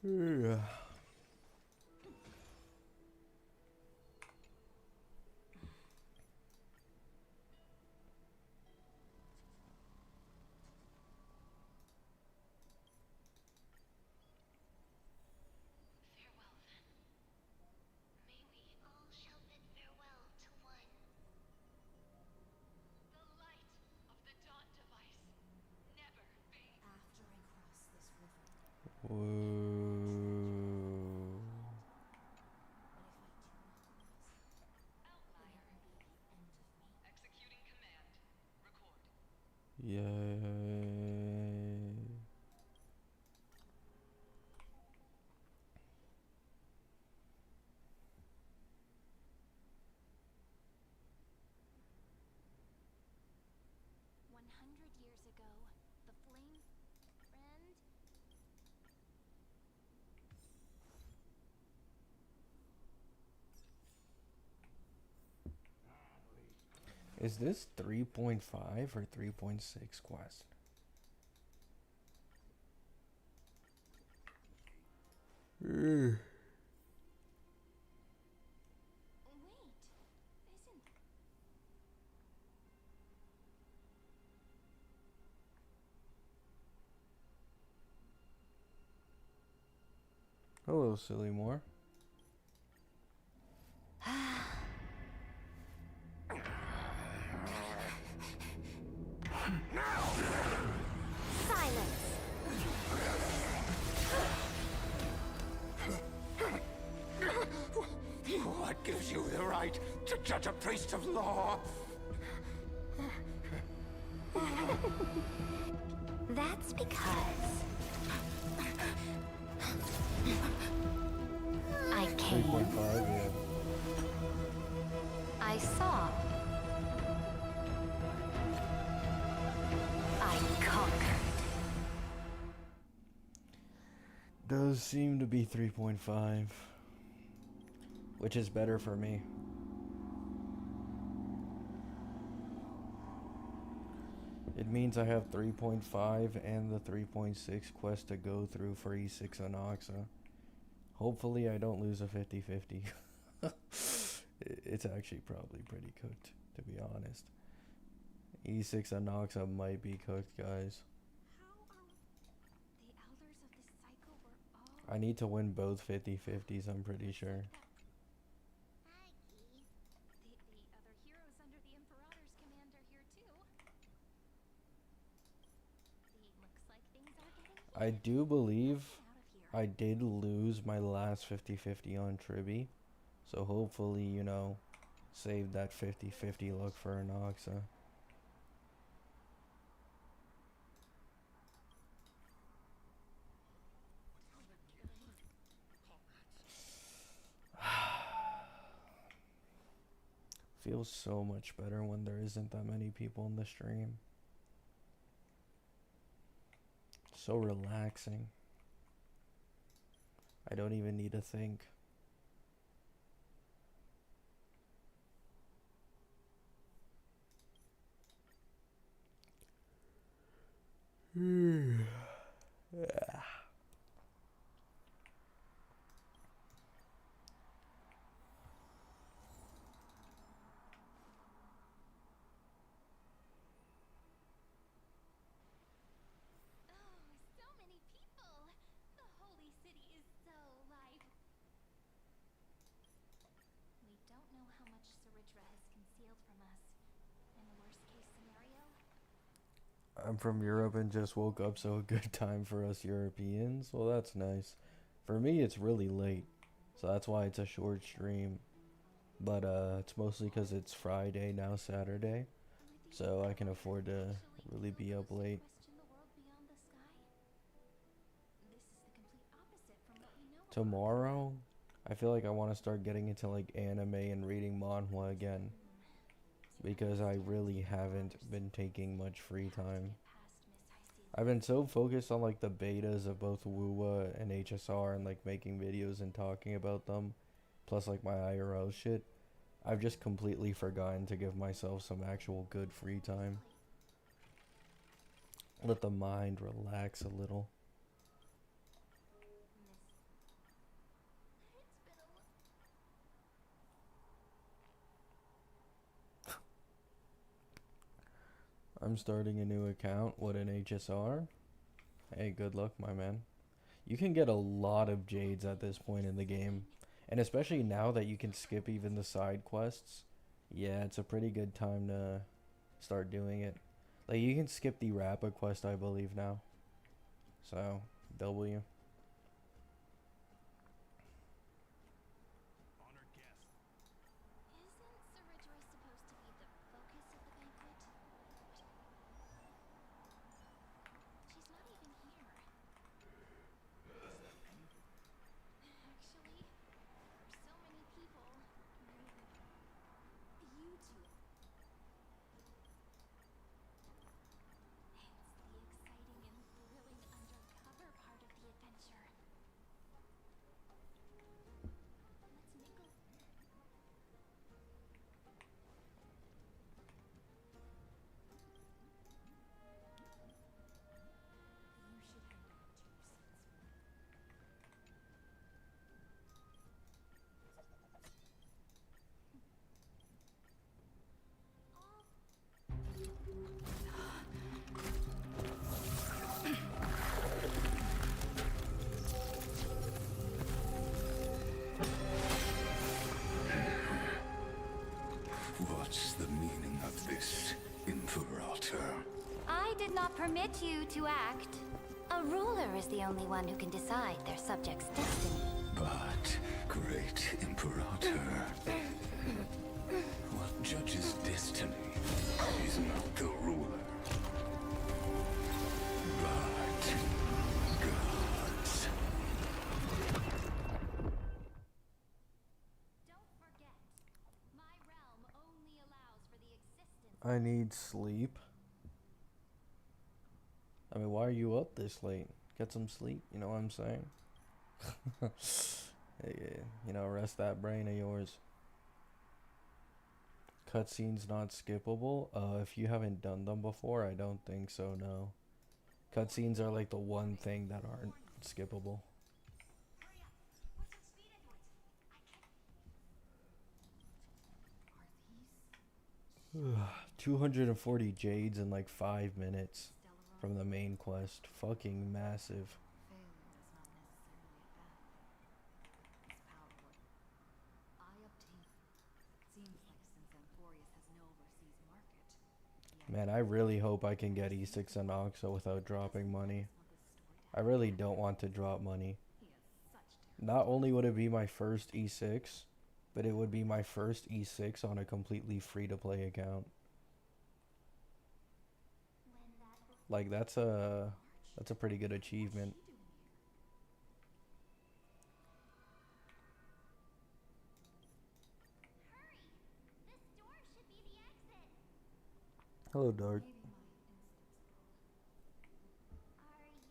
Yeah. Farewell, then. May we all shall bid farewell to one. The light of the dawn device never fades. After I cross this river, Whoa. but if I do not cross it, Outlier. it will be the end of me. Executing command. Record. Yay. 100 years ago, the flame friend. Is this 3.5 or 3.6 quest? Wait, isn't Hello, Silly Moore. silence? What gives you the right to judge a priest of law? That's because I came. 3.5, yeah. I saw. I conquered. Does seem to be 3.5, which is better for me. It means I have 3.5 and the 3.6 quest to go through for E6 Anoxa. Hopefully I don't lose a 50-50. It's actually probably pretty cooked, to be honest. E6 Anoxa might be cooked, guys. How are the elders of this cycle were all I need to win both 50-50s, I'm pretty sure. the other heroes under the Imperator's command are here too. Looks like things are getting I do believe out of here. I did lose my last 50-50 on Tribby. So hopefully, you know, save that 50-50 luck for Anoxa. Feels so much better when there isn't that many people in the stream. So relaxing. I don't even need to think. Oh, so many people! The holy city is so live. We don't know how much Saritra has concealed from us. In the worst case scenario, I'm from Europe and just woke up, so a good time for us Europeans. Well, that's nice. For me, it's really late, so that's why it's a short stream. But it's mostly because it's Friday, now Saturday, so I can afford to really be up late. question the world beyond the sky. This is the complete opposite from what we know. Tomorrow, I feel like I want to start getting into like anime and reading manhwa again, because I really haven't been taking much free time. I've been so focused on like the betas of both WUWA and HSR and like making videos and talking about them, plus like my IRL shit. I've just completely forgotten to give myself some actual good free time. Let the mind relax a little. I'm starting a new account. What, an HSR? Hey, good luck, my man. You can get a lot of jades at this point in the game. And especially now that you can skip even the side quests. Yeah, it's a pretty good time to start doing it. Like, you can skip the Rappa quest, I believe, now. So, W. Isn't Ceridra supposed to be the focus of the banquet? She's not even here. Actually, for so many people, you two. It's the exciting and thrilling undercover part of the adventure. Let's mingle. You should hand over to your seats. What's the meaning of this, Imperator? I did not permit you to act. A ruler is the only one who can decide their subject's destiny. But, great Imperator, what judges destiny is not the ruler, but gods. Don't forget, my realm only allows for the existence. I need sleep. I mean, why are you up this late? Get some sleep, you know what I'm saying? Hey, you know, rest that brain of yours. Cutscenes not skippable? If you haven't done them before, I don't think so, no. Cutscenes are like the one thing that aren't skippable. Hurry up! What's that speed at? Are these 240 jades in like 5 minutes from the main quest. Fucking massive. Failure is not necessarily a bad thing. It's power. I obtain. Seems like since Amphorius has no overseas market. Man, I really hope I can get E6 and Oxa without dropping money. I really don't want to drop money. He has such Not only would it be my first E6, but it would be my first E6 on a completely free-to-play account. Like, that's a pretty good achievement. Hurry! This door should be the exit. Hello, Dark. Are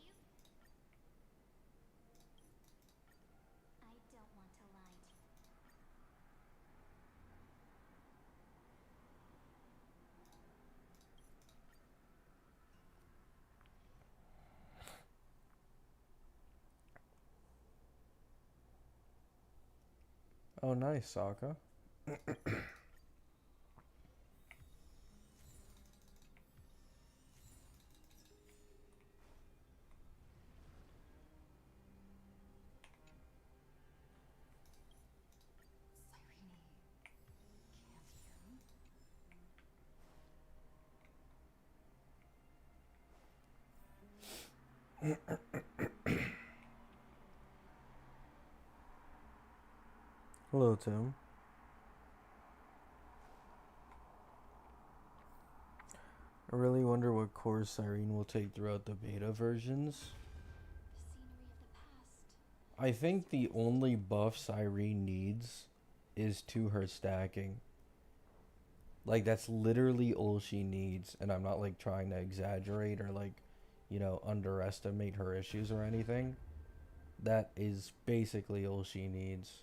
you? I don't want to lie to you. Oh, nice, Sokka. Cyrene can't hear me. Hello, Tim. I really wonder what course Cyrene will take throughout the beta versions. The scenery of the past. I think the only buff Cyrene needs is to her stacking. Like, that's literally all she needs, and I'm not like trying to exaggerate or like, you know, underestimate her issues or anything. That is basically all she needs.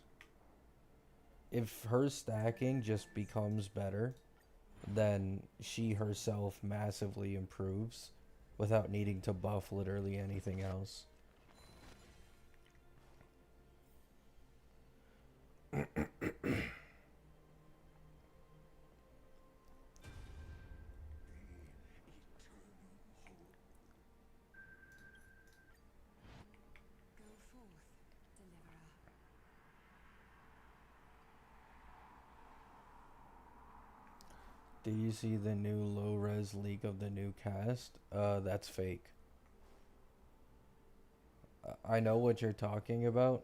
If her stacking just becomes better, then she herself massively improves without needing to buff literally anything else. Do you see the new low-res leak of the new cast? That's fake. I know what you're talking about,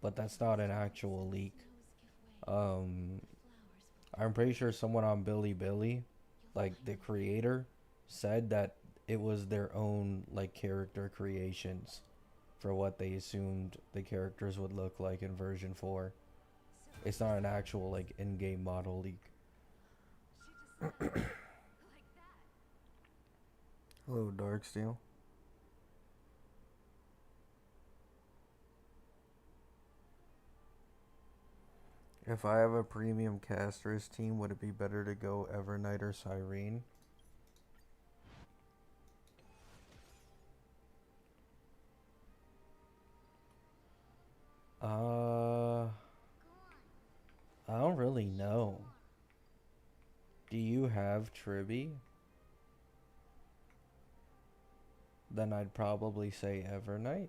but that's not an actual leak. Um, I'm pretty sure someone on Billy, like the creator, said that it was their own like character creations for what they assumed the characters would look like in version 4. It's not an actual like in-game model leak. Hello, Darksteel. If I have a premium casters team, would it be better to go Evernight or Cyrene? I don't really know. Do you have Tribby? Then I'd probably say Evernight.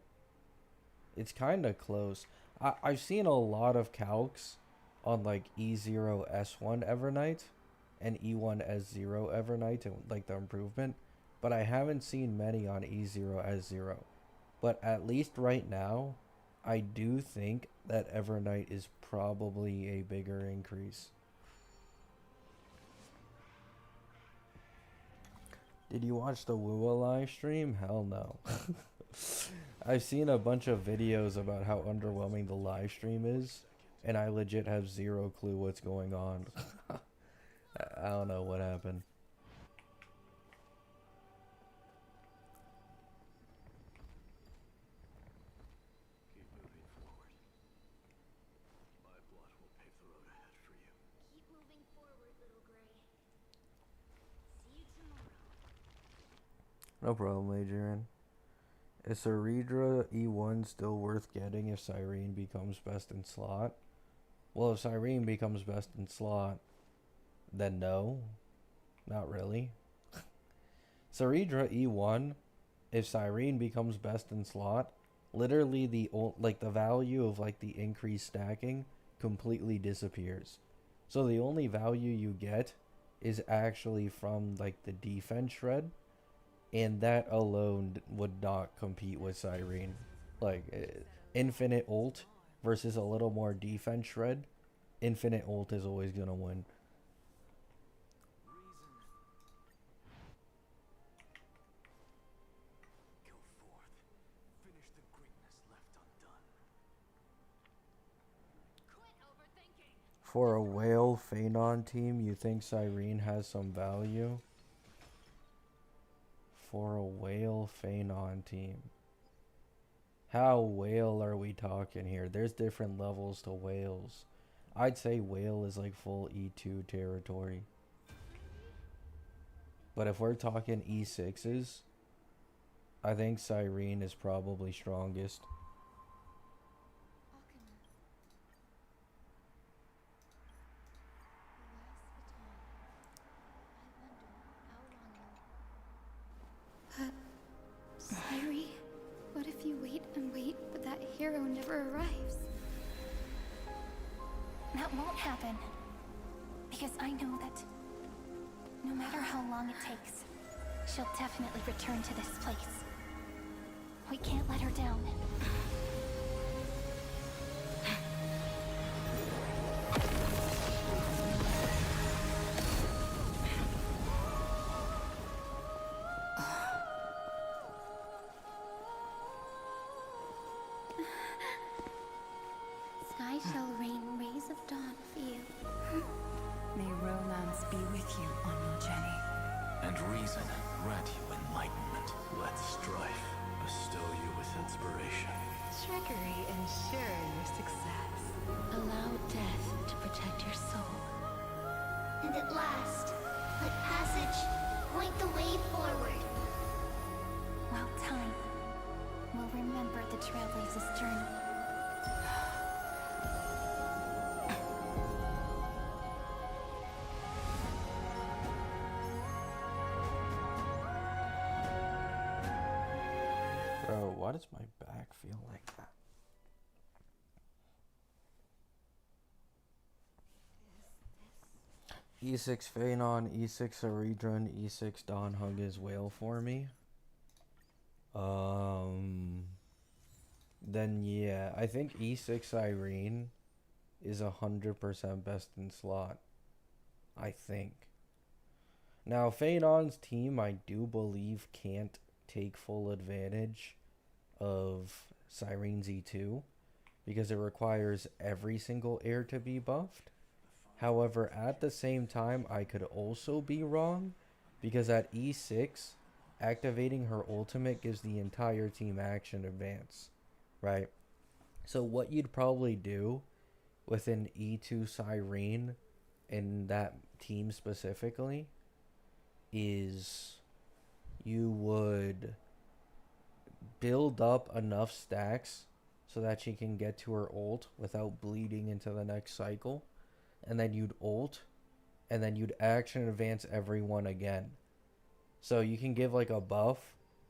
It's kind of close. I've seen a lot of calcs on like E0S1 Evernight and E1S0 Evernight and like the improvement, but I haven't seen many on E0S0. But at least right now, I do think that Evernight is probably a bigger increase. Did you watch the Wua live stream? Hell no. I've seen a bunch of videos about how underwhelming the live stream is, and I legit have zero clue what's going on. I don't know what happened. Keep moving forward. My blood will pave the road ahead for you. Keep moving forward, little gray. See you tomorrow. No problem, Adrian. Is Ceredra E1 still worth getting if Cyrene becomes best in slot? Well, if Cyrene becomes best in slot, then no. Not really. Ceredra E1, if Cyrene becomes best in slot, literally the value of like the increased stacking completely disappears. So the only value you get is actually from like the defense shred, and that alone would not compete with Cyrene. Like infinite ult versus a little more defense shred, infinite ult is always gonna win. Go forth. Finish the greatness left undone. Quit overthinking. For a whale Phanon team, you think Cyrene has some value? For a whale Phanon team. How whale are we talking here? There's different levels to whales. I'd say whale is like full E2 territory. But if we're talking E6s, I think Cyrene is probably strongest. Syri, what if you wait and wait, but that hero never arrives? That won't happen. Because I know that no matter how long it takes, she'll definitely return to this place. We can't let her down. Sky shall rain rays of dawn for you. May romance be with you on your journey. And reason grant you enlightenment. Let strife bestow you with inspiration. Trickery ensure your success. Allow death to protect your soul. And at last, let passage point the way forward. Well, time will remember the Trailblazer's journey. Bro, why does my back feel like that? E6 Phanon, E6 Aridra, and E6 Dawn hug his whale for me. Then yeah, I think E6 Irene is 100% best in slot. I think. Now, Phanon's team, I do believe, can't take full advantage of Cyrene Z2 because it requires every single heir to be buffed. However, at the same time, I could also be wrong because at E6, activating her ultimate gives the entire team action advance, right? So what you'd probably do with an E2 Cyrene in that team specifically is you would build up enough stacks so that she can get to her ult without bleeding into the next cycle, and then you'd ult, and then you'd action advance everyone again. So you can give like a buff,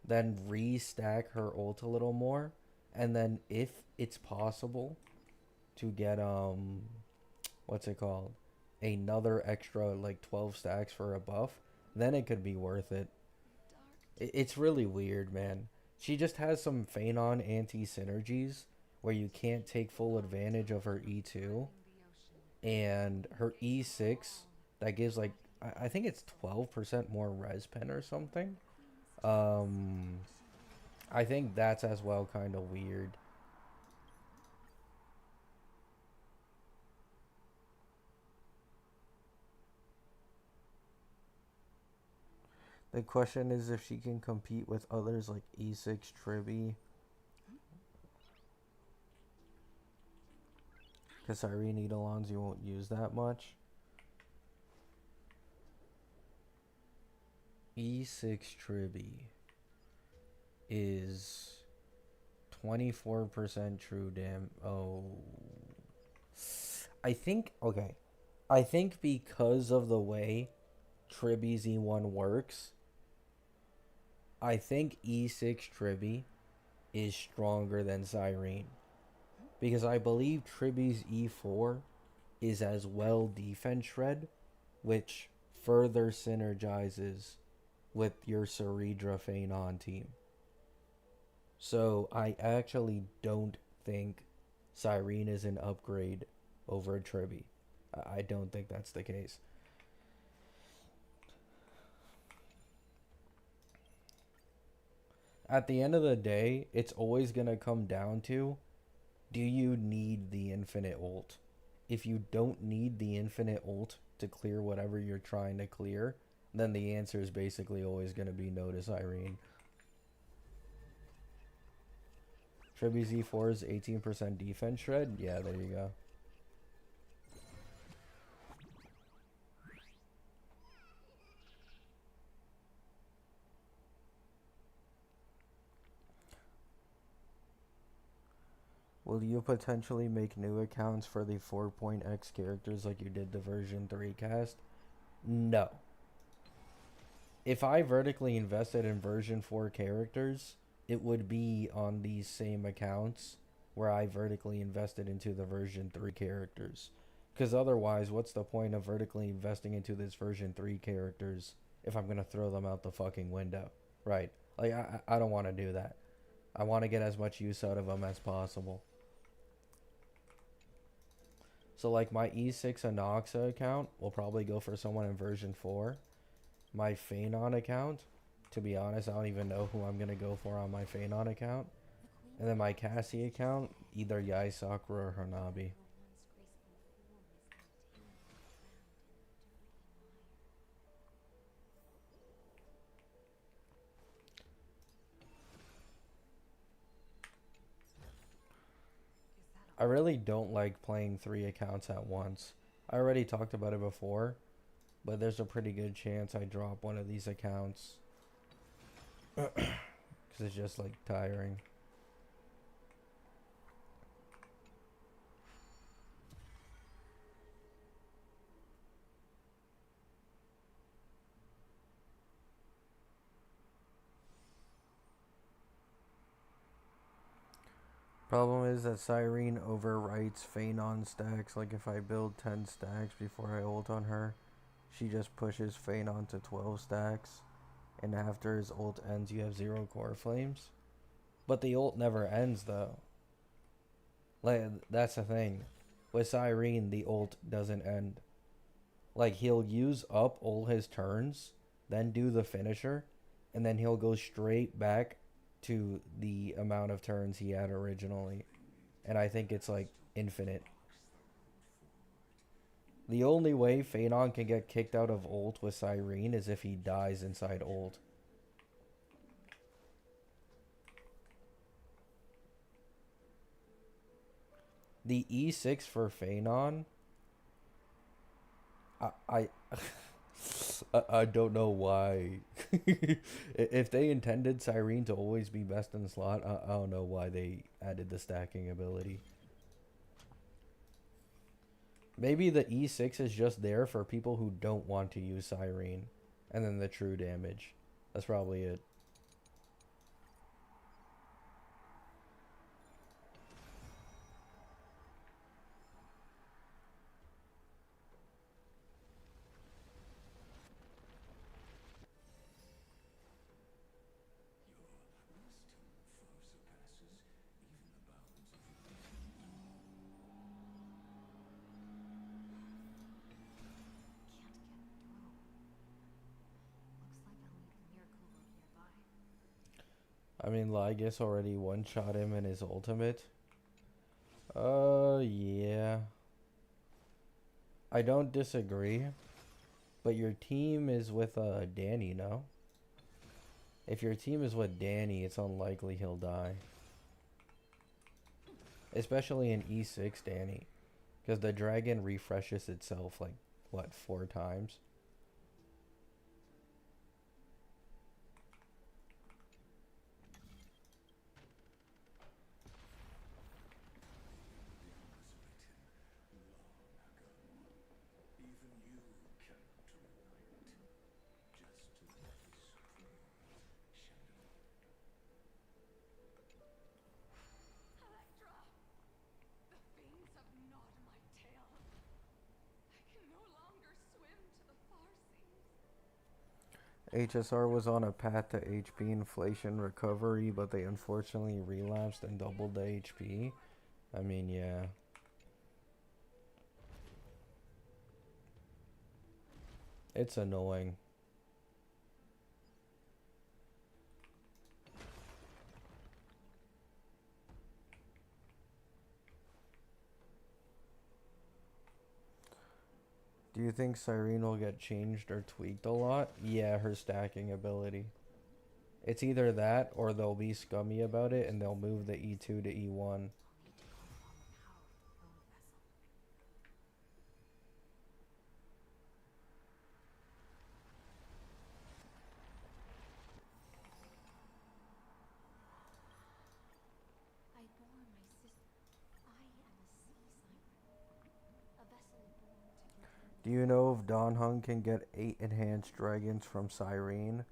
then restack her ult a little more, and then if it's possible to get what's it called? Another extra like 12 stacks for a buff, then it could be worth it. It's really weird, man. She just has some Phanon anti-synergies where you can't take full advantage of her E2, and her E6 that gives like I think it's 12% more res pen or something. I think that's as well kind of weird. The question is if she can compete with others like E6 Tribby. Because Irene Eidolons you won't use that much. E6 Tribby is 24% true damn. Oh. I think, okay. I think because of the way Tribby's E1 works, I think E6 Tribby is stronger than Cyrene. Because I believe Tribby's E4 is as well defense shred, which further synergizes with your Ceridra Phanon team. So I actually don't think Cyrene is an upgrade over Tribby. I don't think that's the case. At the end of the day, it's always going to come down to, do you need the infinite ult? If you don't need the infinite ult to clear whatever you're trying to clear, then the answer is basically always going to be no to Cyrene. Tribby Z4 is 18% defense shred? Yeah, there you go. Will you potentially make new accounts for the 4.x characters like you did the version 3 cast? No. If I vertically invested in version 4 characters, it would be on these same accounts where I vertically invested into the version 3 characters. Because otherwise, what's the point of vertically investing into this version 3 characters if I'm going to throw them out the fucking window? Right. Like, I don't want to do that. I want to get as much use out of them as possible. So like my E6 Anoxa account will probably go for someone in version 4. My Phanon account, to be honest, I don't even know who I'm going to go for on my Phanon account. And then my Cassie account, either Yai Sakura or Hanabi. I really don't like playing 3 accounts at once. I already talked about it before, but there's a pretty good chance I drop one of these accounts. Because it's just like tiring. Problem is that Cyrene overwrites Phanon stacks. Like if I build 10 stacks before I ult on her, she just pushes Phanon to 12 stacks, and after his ult ends, you have 0 core flames. But the ult never ends, though. Like, that's the thing. With Cyrene, the ult doesn't end. Like, he'll use up all his turns, then do the finisher, and then he'll go straight back to the amount of turns he had originally. And I think it's, like, infinite. The only way Phanon can get kicked out of ult with Cyrene is if he dies inside ult. The E6 for Phanon, I I don't know why. If they intended Cyrene to always be best in the slot, I don't know why they added the stacking ability. Maybe the E6 is just there for people who don't want to use Cyrene. And then the true damage. That's probably it. I mean, Lygus already one-shot him in his ultimate. Yeah. I don't disagree. But your team is with, Danny, no? If your team is with Danny, it's unlikely he'll die. Especially in E6 Danny. Because the dragon refreshes itself, like, what, 4 times? HSR was on a path to HP inflation recovery, but they unfortunately relapsed and doubled the HP. I mean, yeah. It's annoying. Do you think Cyrene will get changed or tweaked a lot? Yeah, her stacking ability. It's either that or they'll be scummy about it and they'll move the E2 to E1. Do you know if Don Hung can get 8 enhanced dragons from Cyrene?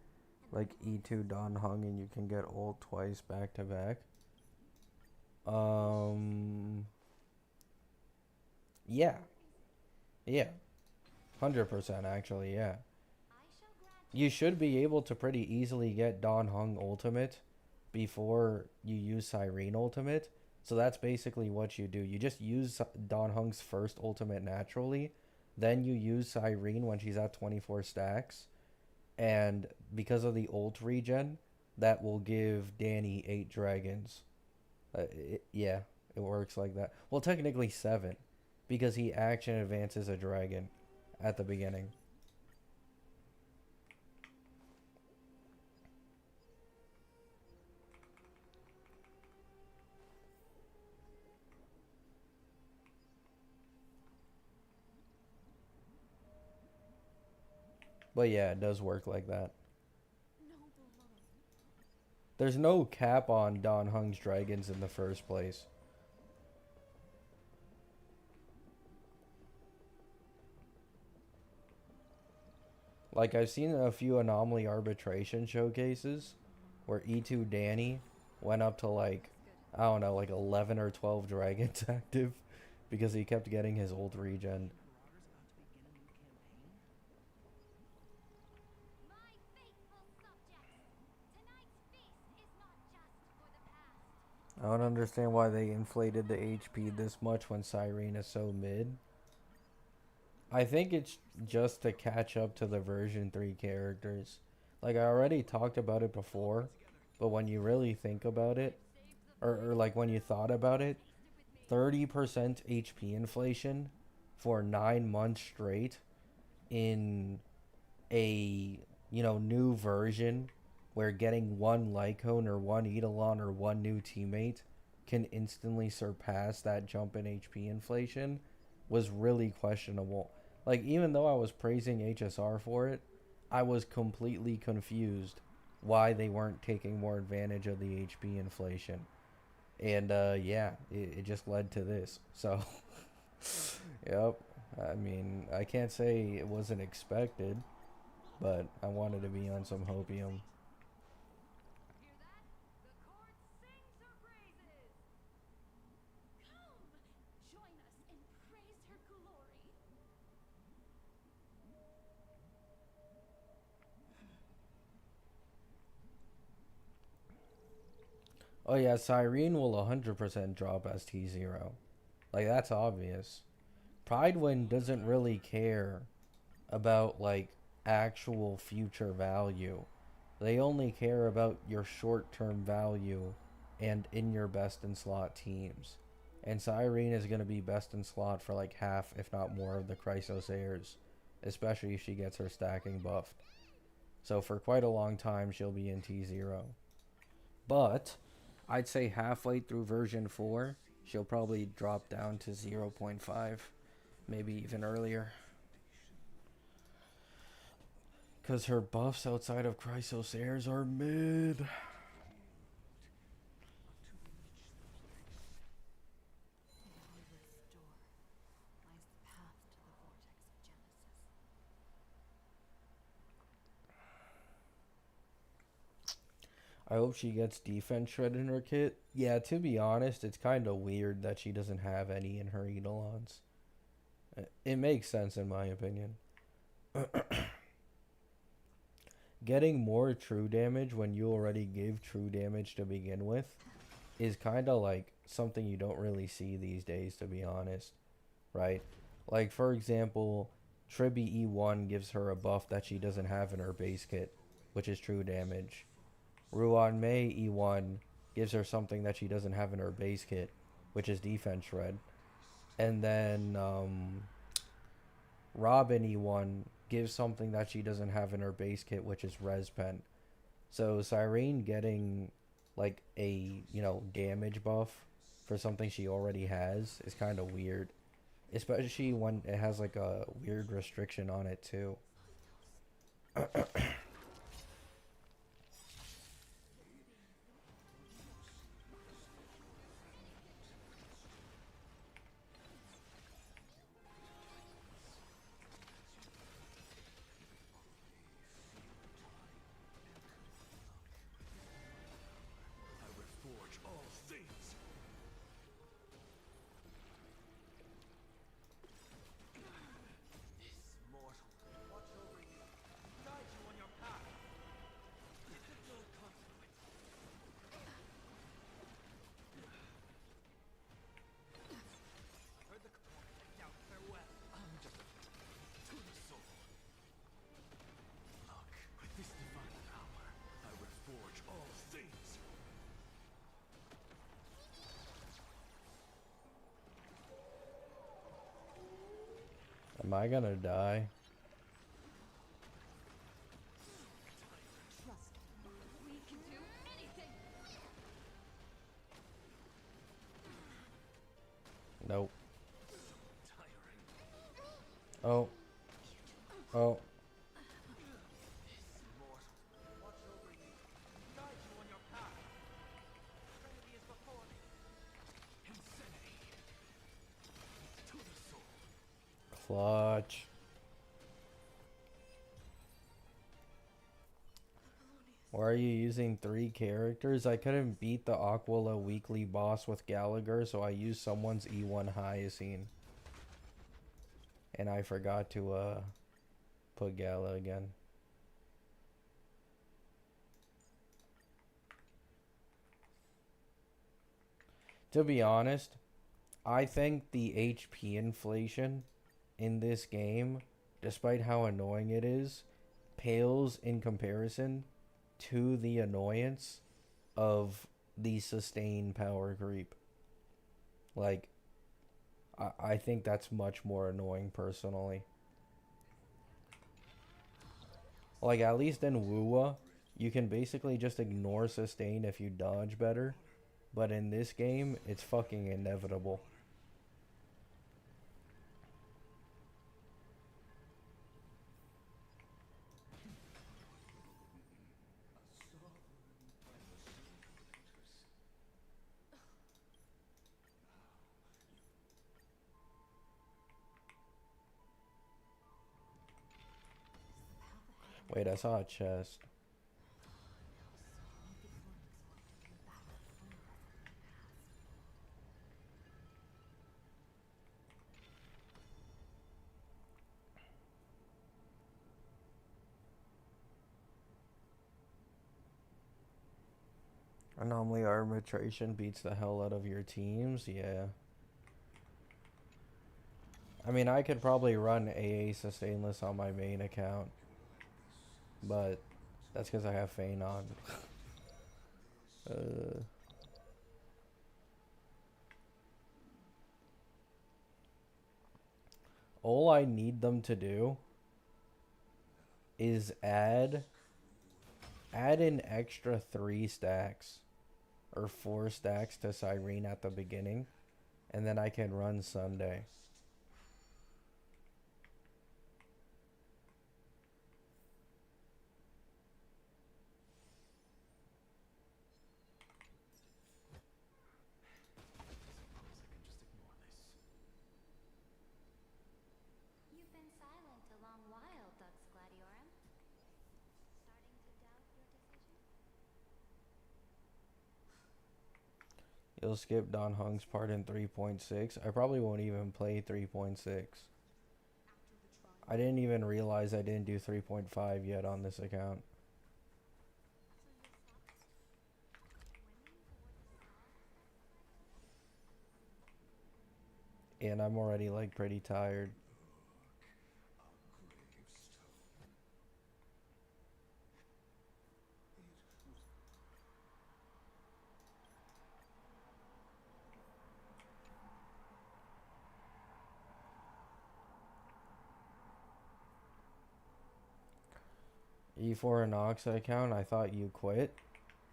Like E2 Don Hung and you can get ult twice back to back? Yeah. Yeah. 100% actually, yeah. You should be able to pretty easily get Don Hung ultimate before you use Cyrene ultimate. So that's basically what you do. You just use Don Hung's first ultimate naturally. Then you use Cyrene when she's at 24 stacks. And because of the ult regen, that will give Danny 8 dragons. Yeah, it works like that. Well, technically 7. Because he action advances a dragon at the beginning. But yeah, it does work like that. There's no cap on Don Hung's dragons in the first place. Like, I've seen a few anomaly arbitration showcases where E2 Danny went up to, like, I don't know, like 11 or 12 dragons active because he kept getting his ult regen. I don't understand why they inflated the HP this much when Cyrene is so mid. I think it's just to catch up to the version 3 characters. Like, I already talked about it before, but when you really think about it, or like when you thought about it, 30% HP inflation for 9 months straight in a, new version where getting one Lycone or one Eidolon or one new teammate can instantly surpass that jump in HP inflation was really questionable. Like, even though I was praising HSR for it, I was completely confused why they weren't taking more advantage of the HP inflation. And yeah, it just led to this. So, yep. I mean, I can't say it wasn't expected, but I wanted to be on some hopium. Hear that? The court sings her praises! Come, join us and praise her glory. Oh yeah, Cyrene will 100% drop as T0. Like, that's obvious. Pridewind doesn't really care about, like, actual future value. They only care about your short-term value and in your best in slot teams. And Cyrene is going to be best in slot for like half, if not more, of the Chrysos heirs, especially if she gets her stacking buffed. So for quite a long time, she'll be in T0. But I'd say halfway through version 4, she'll probably drop down to 0.5, maybe even earlier. Because her buffs outside of Chrysos heirs are mid. Behind this door lies the path to the vortex of Genesis. I hope she gets defense shred in her kit. Yeah, to be honest, it's kind of weird that she doesn't have any in her Eidolons. It makes sense in my opinion. Getting more true damage when you already gave true damage to begin with is kind of like something you don't really see these days, to be honest. Right? Like, for example, Tribi E1 gives her a buff that she doesn't have in her base kit, which is true damage. Ruan Mei E1 gives her something that she doesn't have in her base kit, which is defense shred. And then Robin E1 gives something that she doesn't have in her base kit, which is res pen. So Cyrene getting like a, damage buff for something she already has is kind of weird. Especially when it has like a weird restriction on it too. I reforge all things. Mortal, watch over you, guide you on your path. Difficult consequence. I heard the component picked out farewell. I'm just to the soul. Look, with this divine power, I reforge all things. Am I gonna die? Trust me, we can do anything! Nope. Tiring. Oh. Oh. Mortal, watch over you, guide you on your path. Trinity is before me. Insanity. To the soul. Clutch. Why are you using 3 characters? I couldn't beat the Aquila weekly boss with Gallagher, so I used someone's E1 Hyacine. And I forgot to put Gala again. To be honest, I think the HP inflation in this game, despite how annoying it is, pales in comparison to the annoyance of the sustained power creep. Like, I think that's much more annoying personally. Like, at least in Wuwa, you can basically just ignore sustain if you dodge better. But in this game, it's fucking inevitable. Wait, I saw a chest. Anomaly arbitration beats the hell out of your teams, yeah. I mean, I could probably run AA sustainless on my main account, but that's because I have Feign on. All I need them to do is add an extra 3 stacks or 4 stacks to Cyrene at the beginning, and then I can run Sunday. You've been silent a long while, Dux Gladiorum. Starting to doubt your decision? You'll skip Don Hung's part in 3.6. I probably won't even play 3.6. I didn't even realize I didn't do 3.5 yet on this account. And I'm already like pretty tired. E4 Anoxa account, I thought you quit.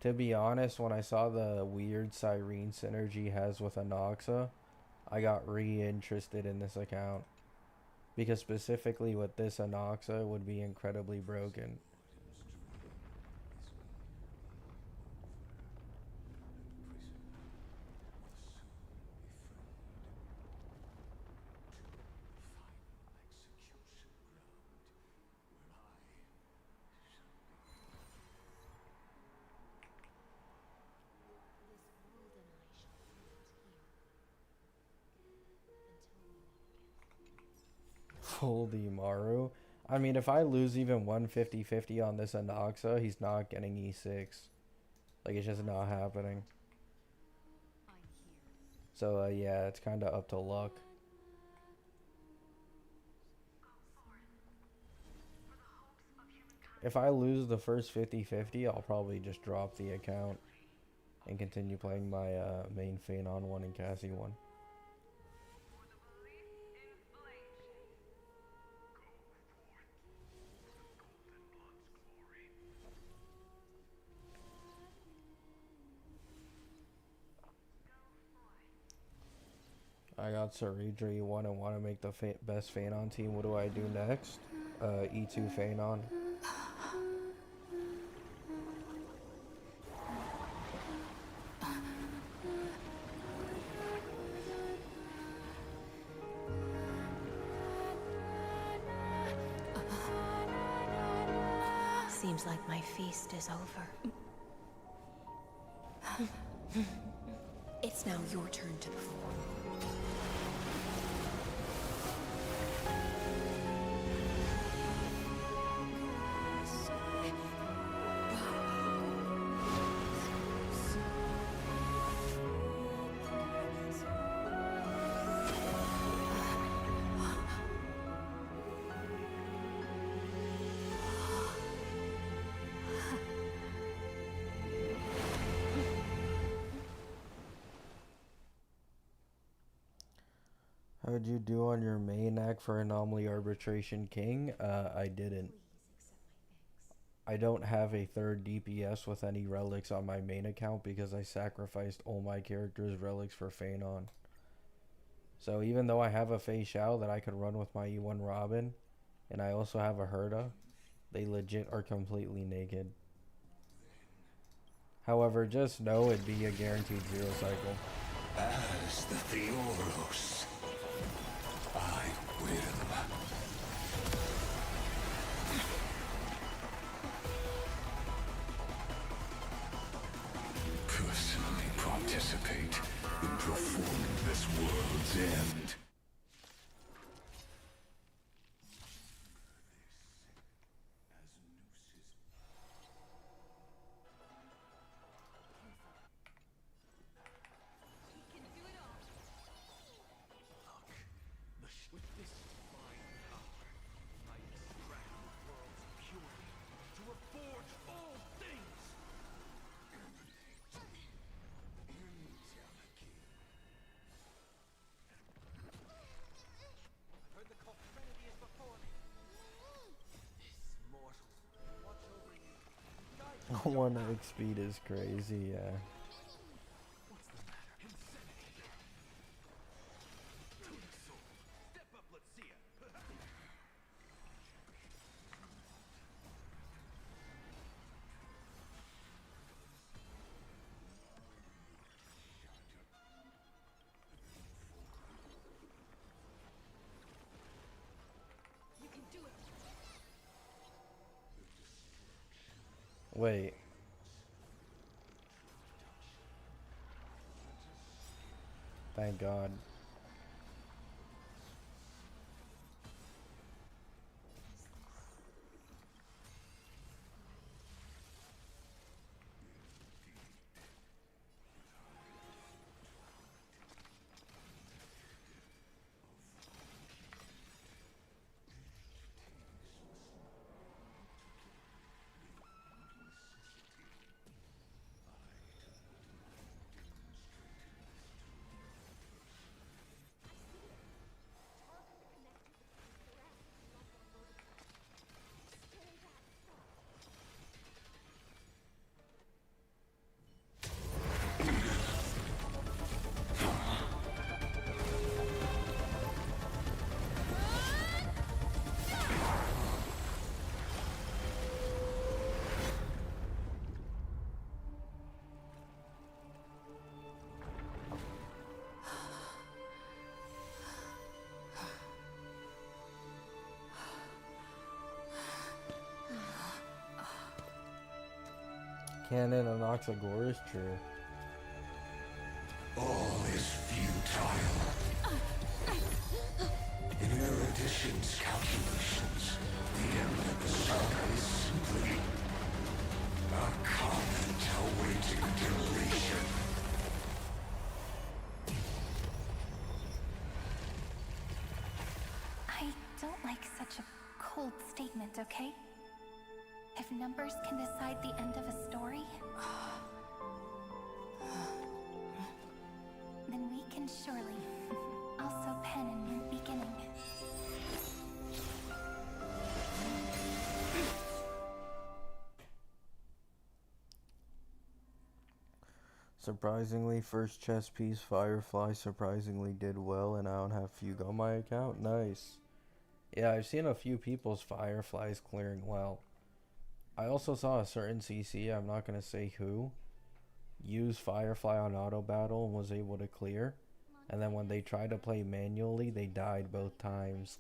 To be honest, when I saw the weird Cyrene synergy has with Anoxa, I got re-interested in this account. Because specifically with this Anoxa would be incredibly broken. Full Maru. I mean, if I lose even 150-50 on this Anoxa, he's not getting E6. Like, it's just not happening. So, yeah, it's kind of up to luck. If I lose the first 50-50, I'll probably just drop the account and continue playing my main Feign on 1 and Cassie 1. I got Ceridri 1 and want to make the best Feign on team. What do I do next? E2 Feign on. Seems like my feast is over. It's now your turn to perform. How'd you do on your main act for Anomaly Arbitration King? I didn't. I don't have a third DPS with any relics on my main account because I sacrificed all my characters' relics for Phanon. So even though I have a Fei Xiao that I could run with my E1 Robin, and I also have a Herda, they legit are completely naked. However, just know it'd be a guaranteed 0 cycle. As the Theoros, I will. Personally participate in performing this world's end. With this divine power, I extract the world's purity to reforge all things! I've heard the cult Trinity is before me. This mortal, watch over you. Guide you to your 1 path. X speed is crazy, yeah. What's the matter? Insanity. To the soul. Step up, let's see it. You can do it. Wait. Thank God. Canon and Oxagor is true. All is futile. In Erudition's calculations, the end of the saga is simply a comment awaiting deletion. I don't like such a cold statement, okay? If numbers can decide the end of a story, then we can surely also pen a new beginning. Surprisingly, first chess piece Firefly surprisingly did well, and I don't have Fugue on my account. Nice. Yeah, I've seen a few people's Fireflies clearing well. I also saw a certain CC, I'm not going to say who, use Firefly on auto battle and was able to clear. And then when they tried to play manually, they died both times.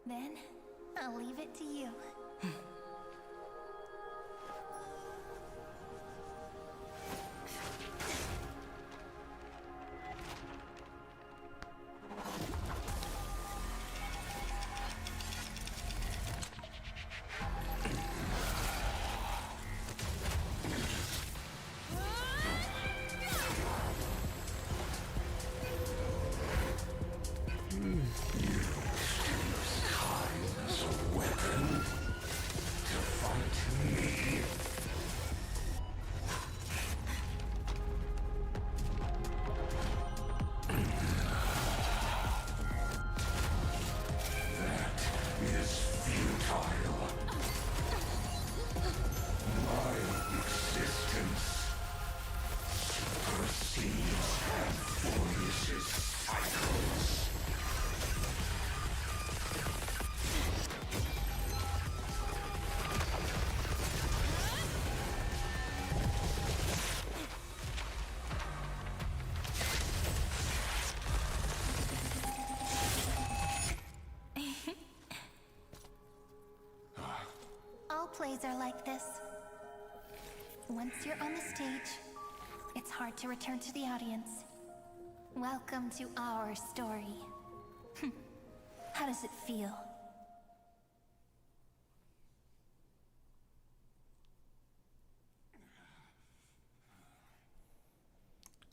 Then, I'll leave it to you. plays are like this. Once you're on the stage, it's hard to return to the audience. Welcome to our story. How does it feel?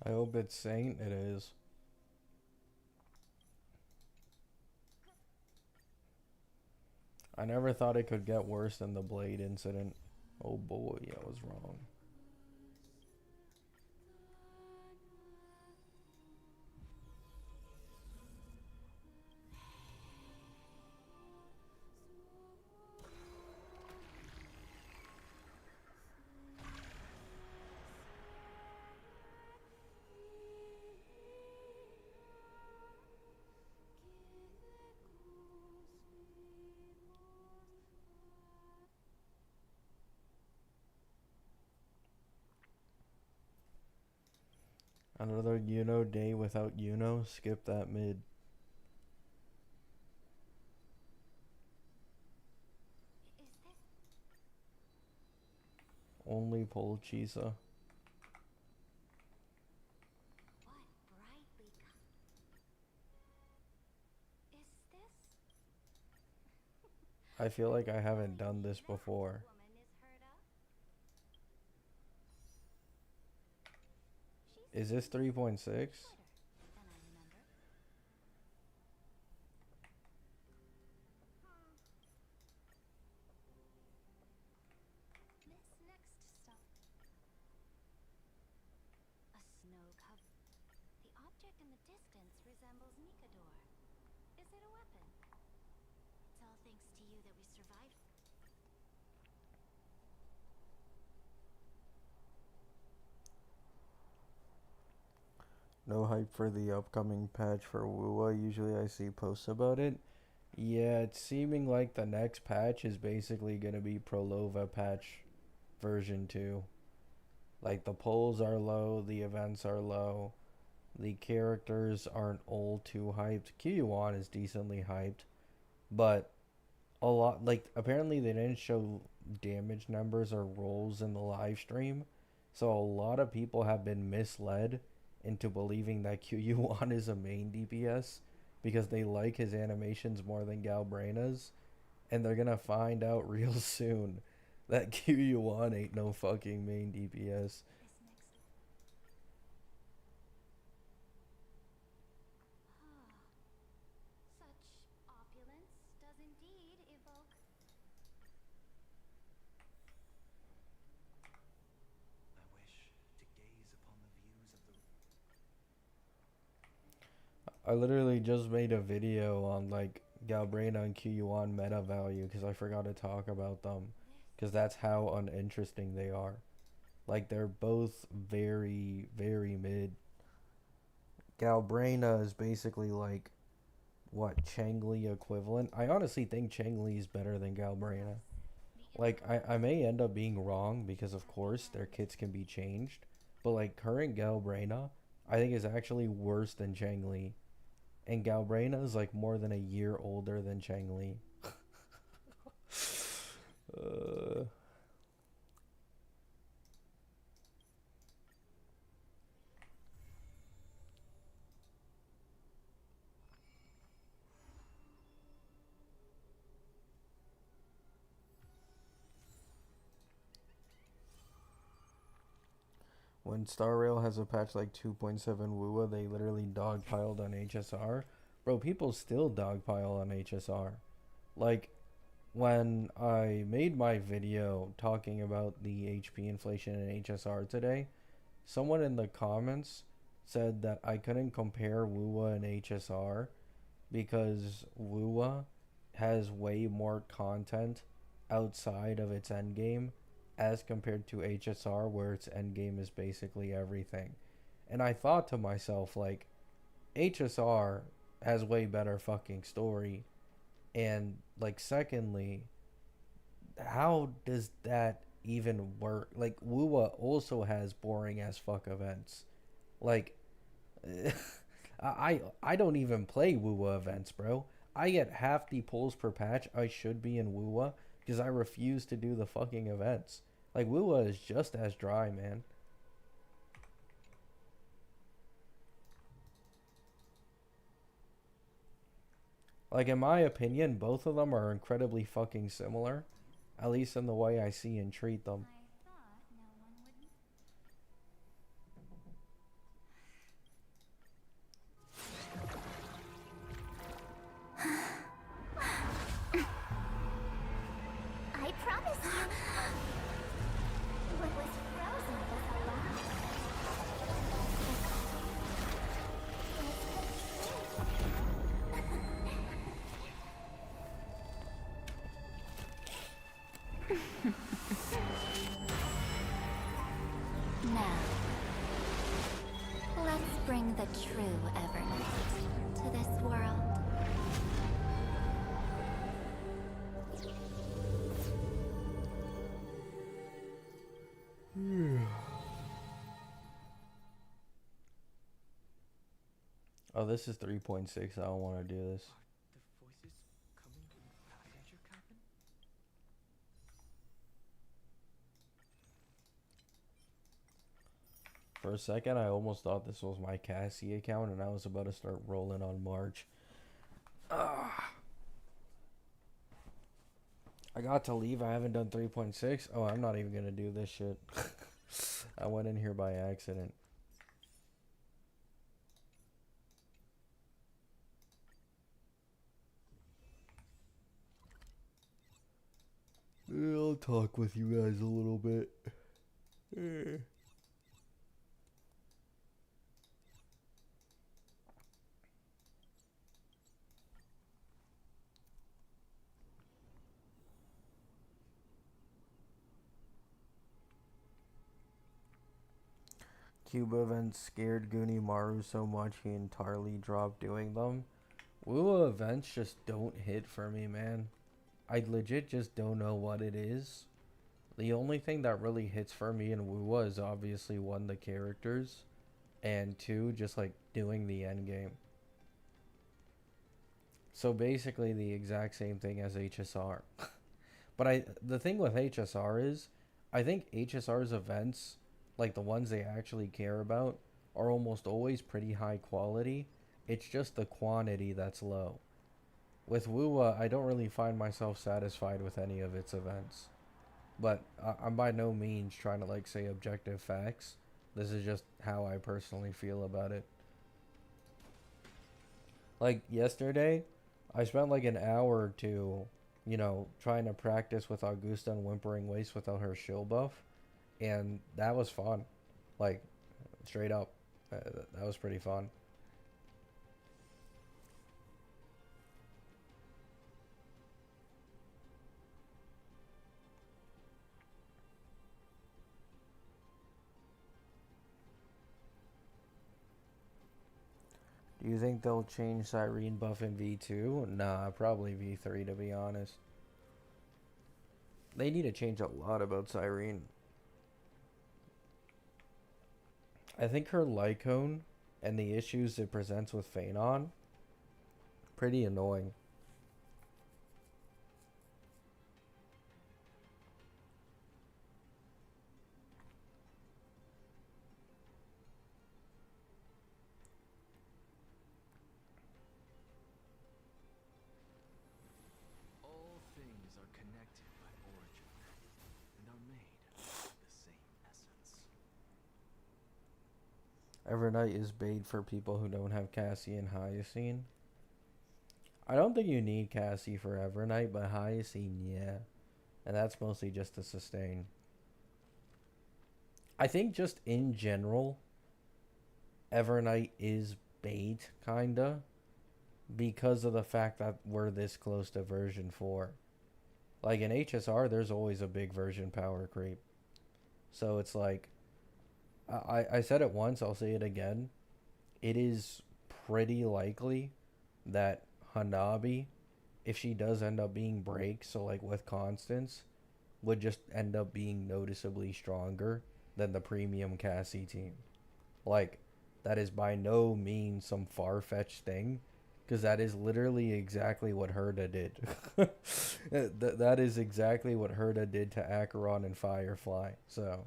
I hope it's Saint. It is. I never thought it could get worse than the Blade incident. Oh boy, I was wrong. Another day without skip that mid. Only Pol Chisa. I feel like I haven't done this before. Is this 3.6? In the distance resembles Mikador. Is it a weapon? It's all thanks to you that we survived. No hype for the upcoming patch for Wuwa. Usually I see posts about it. Yeah, it's seeming like the next patch is basically going to be Prolova patch version 2. Like the polls are low, the events are low. The characters aren't all too hyped. Kyuan is decently hyped, but a lot, like, apparently they didn't show damage numbers or rolls in the live stream, so a lot of people have been misled into believing that Kyuan is a main DPS because they like his animations more than Galbrena's, and they're gonna find out real soon that Kyuan ain't no fucking main DPS. I literally just made a video on like Galbrena and Kyuan meta value because I forgot to talk about them because that's how uninteresting they are. Like they're both very, very mid. Galbrena is basically like what Changli equivalent. I honestly think Changli is better than Galbrena. Like I may end up being wrong because of course their kits can be changed, but like current Galbrena I think is actually worse than Changli. And Galbrena is like more than a year older than Changli. When Star Rail has a patch like 2.7 Wuwa, they literally dogpiled on HSR. Bro, people still dogpile on HSR. Like, when I made my video talking about the HP inflation in HSR today, someone in the comments said that I couldn't compare Wuwa and HSR because Wuwa has way more content outside of its endgame as compared to HSR where its endgame is basically everything. And I thought to myself, like, HSR has way better fucking story. And, like, secondly, how does that even work? Like, Wuwa also has boring as fuck events. Like, I don't even play Wuwa events, bro. I get half the pulls per patch I should be in Wuwa because I refuse to do the fucking events. Like, Wuwa is just as dry, man. Like, in my opinion, both of them are incredibly fucking similar. At least in the way I see and treat them. I thought no one would. I promise you. What was frozen was alive. Now, let's bring the true Evernight to this world. Oh, this is 3.6. I don't want to do this. The voices coming from the passenger cabin? For a second, I almost thought this was my Cassie account, and I was about to start rolling on March. I got to leave. I haven't done 3.6. Oh, I'm not even going to do this shit. I went in here by accident. I'll talk with you guys a little bit. Cuba events scared Goonie Maru so much he entirely dropped doing them. Woo events just don't hit for me, man. I legit just don't know what it is. The only thing that really hits for me in Wuwa is obviously one, the characters, and two, just like doing the end game. So basically the exact same thing as HSR. But the thing with HSR is, I think HSR's events, like the ones they actually care about, are almost always pretty high quality. It's just the quantity that's low. With Wuwa, I don't really find myself satisfied with any of its events. But I'm by no means trying to like say objective facts. This is just how I personally feel about it. Like yesterday, I spent like an hour or two, you know, trying to practice with Augusta and Whimpering Waste without her shield buff. And that was fun. Like, straight up. That was pretty fun. Do you think they'll change Cyrene buff in V2? Nah, probably V3 to be honest. They need to change a lot about Cyrene. I think her Lycone and the issues it presents with Phanon, pretty annoying. All things are connected by origin and are made of the same essence. Evernight is bait for people who don't have Cassie and Hyacine. I don't think you need Cassie for Evernight, but Hyacine, yeah. And that's mostly just to sustain. I think just in general, Evernight is bait, kinda. Because of the fact that we're this close to version 4. Like in HSR, there's always a big version power creep. So it's like, I said it once, I'll say it again. It is pretty likely that Hanabi, if she does end up being break, so like with Constance, would just end up being noticeably stronger than the premium Cassie team. Like, that is by no means some far-fetched thing, because that is literally exactly what Herda did. That is exactly what Herda did to Acheron and Firefly. So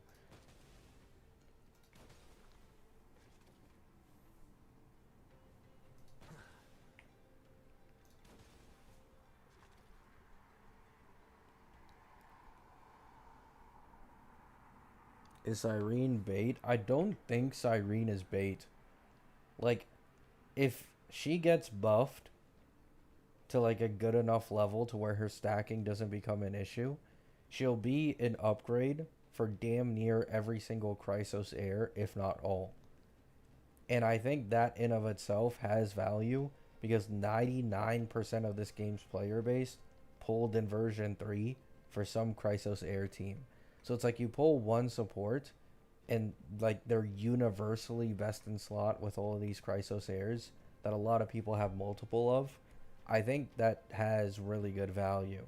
is Cyrene bait? I don't think Cyrene is bait. Like, if she gets buffed to like a good enough level to where her stacking doesn't become an issue, she'll be an upgrade for damn near every single Chrysos heir, if not all. And I think that in of itself has value because 99% of this game's player base pulled in version 3 for some Chrysos heir team. So it's like you pull one support and like they're universally best in slot with all of these Chrysos heirs that a lot of people have multiple of. I think that has really good value.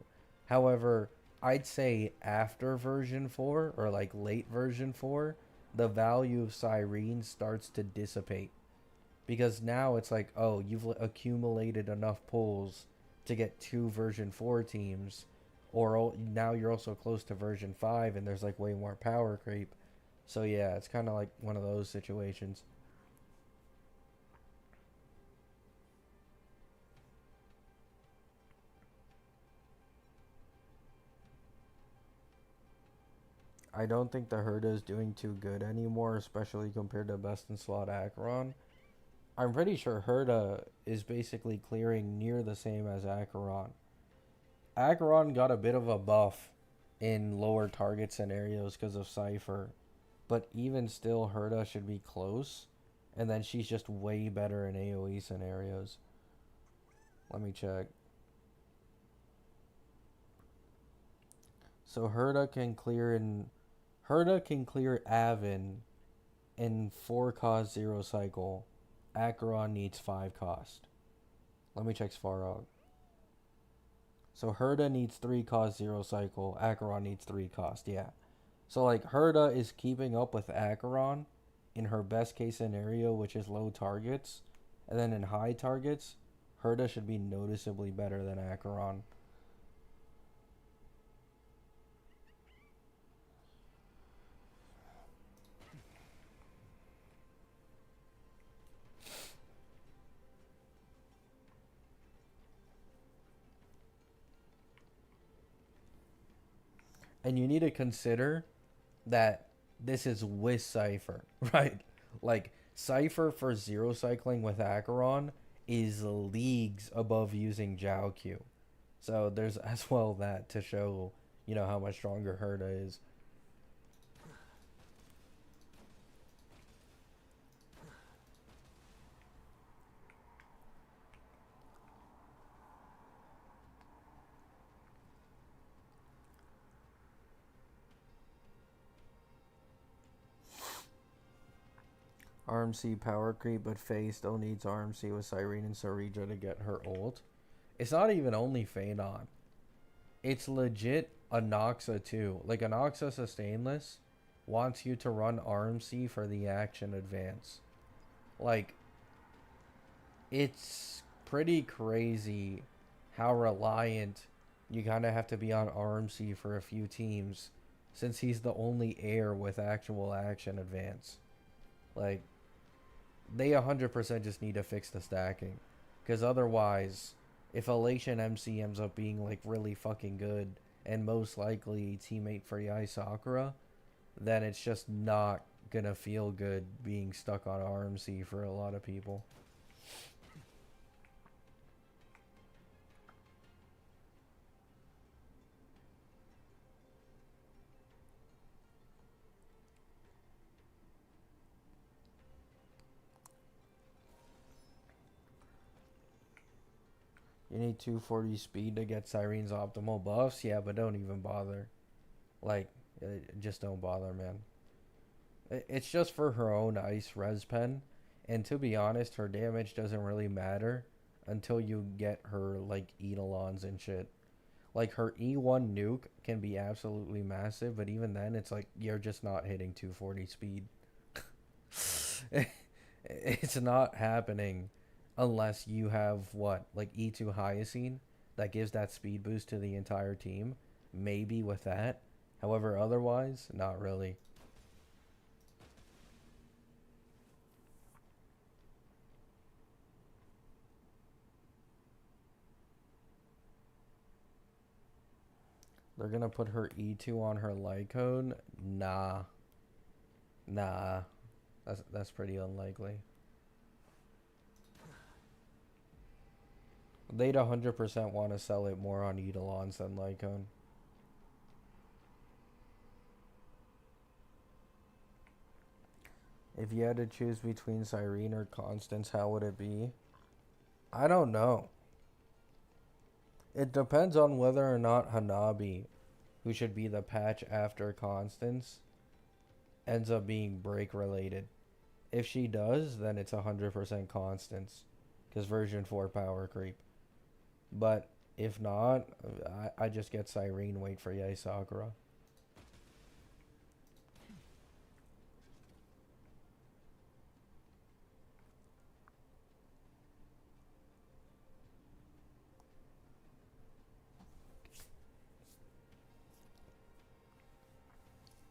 However, I'd say after version 4 or like late version 4, the value of Cyrene starts to dissipate. Because now it's like, oh, you've accumulated enough pulls to get 2 version 4 teams. Or now you're also close to version 5 and there's like way more power creep. So yeah, it's kind of like one of those situations. I don't think the Herda is doing too good anymore, especially compared to best in slot Acheron. I'm pretty sure Herda is basically clearing near the same as Acheron. Acheron got a bit of a buff in lower target scenarios because of Cypher, but even still, Herda should be close, and then she's just way better in AoE scenarios. Let me check. So Herda can clear Avon in 4 cost 0 cycle. Acheron needs 5 cost. Let me check Svarog. So Herda needs 3 cost 0 cycle. Acheron needs 3 cost. Yeah. So like Herda is keeping up with Acheron in her best case scenario, which is low targets. And then in high targets, Herda should be noticeably better than Acheron. And you need to consider that this is with Cypher, right? Like, Cypher for 0 cycling with Acheron is leagues above using Jiao Q. So there's as well that to show, how much stronger Herda is. RMC power creep, but Faye still needs RMC with Cyrene and Sarija to get her ult. It's not even only Phanon. It's legit Anoxa too. Like, Anoxa Sustainless wants you to run RMC for the action advance. Like, it's pretty crazy how reliant you kind of have to be on RMC for a few teams, since he's the only heir with actual action advance. Like, they 100% just need to fix the stacking. Because otherwise, if Elation MC ends up being like really fucking good and most likely teammate for Yai Sakura, then it's just not gonna feel good being stuck on RMC for a lot of people. You need 240 speed to get Cyrene's optimal buffs? Yeah, but don't even bother. Like, just don't bother, man. It's just for her own ice res pen. And to be honest, her damage doesn't really matter until you get her, like, Eidolons and shit. Like, her E1 nuke can be absolutely massive, but even then, it's like, you're just not hitting 240 speed. It's not happening unless you have what, like E2 Hyacine that gives that speed boost to the entire team. Maybe with that. However, otherwise, not really. They're gonna put her E2 on her Lycone? Nah. Nah. That's pretty unlikely. They'd 100% want to sell it more on Eidolons than Lycone. If you had to choose between Cyrene or Constance, how would it be? I don't know. It depends on whether or not Hanabi, who should be the patch after Constance, ends up being break related. If she does, then it's 100% Constance, because version 4 power creep. But if not, I just get Cyrene, wait for Yae Sakura.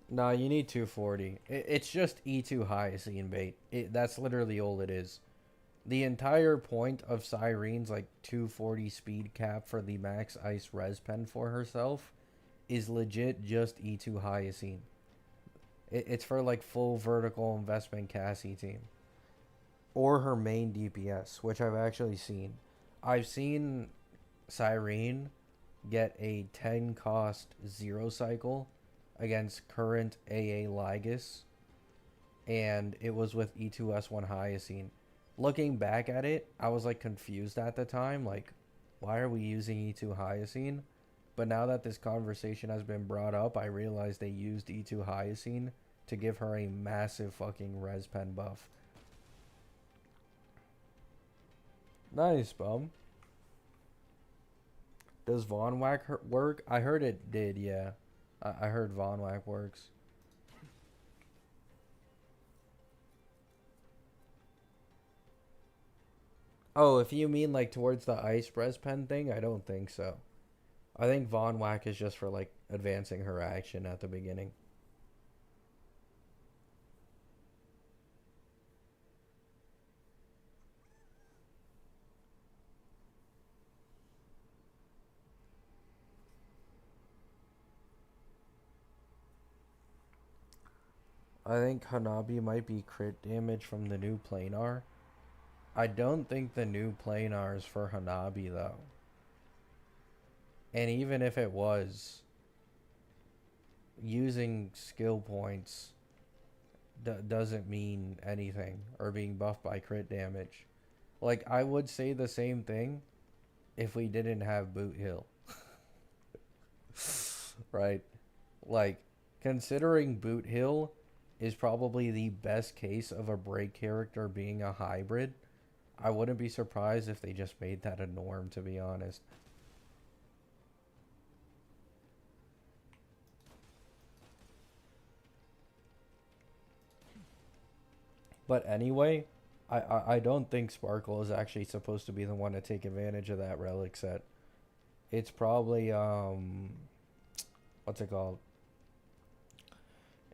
Nah, you need 240. It's just E2 Hyacine bait. That's literally all it is. The entire point of Cyrene's like 240 speed cap for the max ice res pen for herself is legit just E2 Hyacine. It's for like full vertical investment Cassie team. Or her main DPS, which I've actually seen. I've seen Cyrene get a 10 cost 0 cycle against current AA Lygus, and it was with E2S1 Hyacine. Looking back at it, I was like confused at the time, like, why are we using E2 Hyacine? But now that this conversation has been brought up, I realized they used E2 Hyacine to give her a massive fucking res pen buff. Nice, bum. Does Von Whack work? I heard it did, yeah. I heard Von Whack works. Oh, if you mean like towards the ice res pen thing, I don't think so. I think Von Whack is just for like advancing her action at the beginning. I think Hanabi might be crit damage from the new planar. I don't think the new planar is for Hanabi though. And even if it was, using skill points doesn't mean anything, or being buffed by crit damage. Like, I would say the same thing if we didn't have Boot Hill. Right? Like, considering Boot Hill is probably the best case of a break character being a hybrid, I wouldn't be surprised if they just made that a norm, to be honest. But anyway, I don't think Sparkle is actually supposed to be the one to take advantage of that relic set. It's probably, what's it called?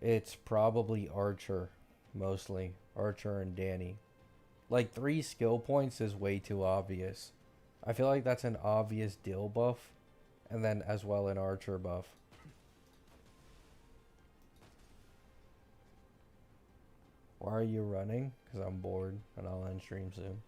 It's probably Archer, mostly. Archer and Danny. Like, 3 skill points is way too obvious. I feel like that's an obvious Dill buff, and then as well an Archer buff. Why are you running? Because I'm bored, and I'll end stream soon.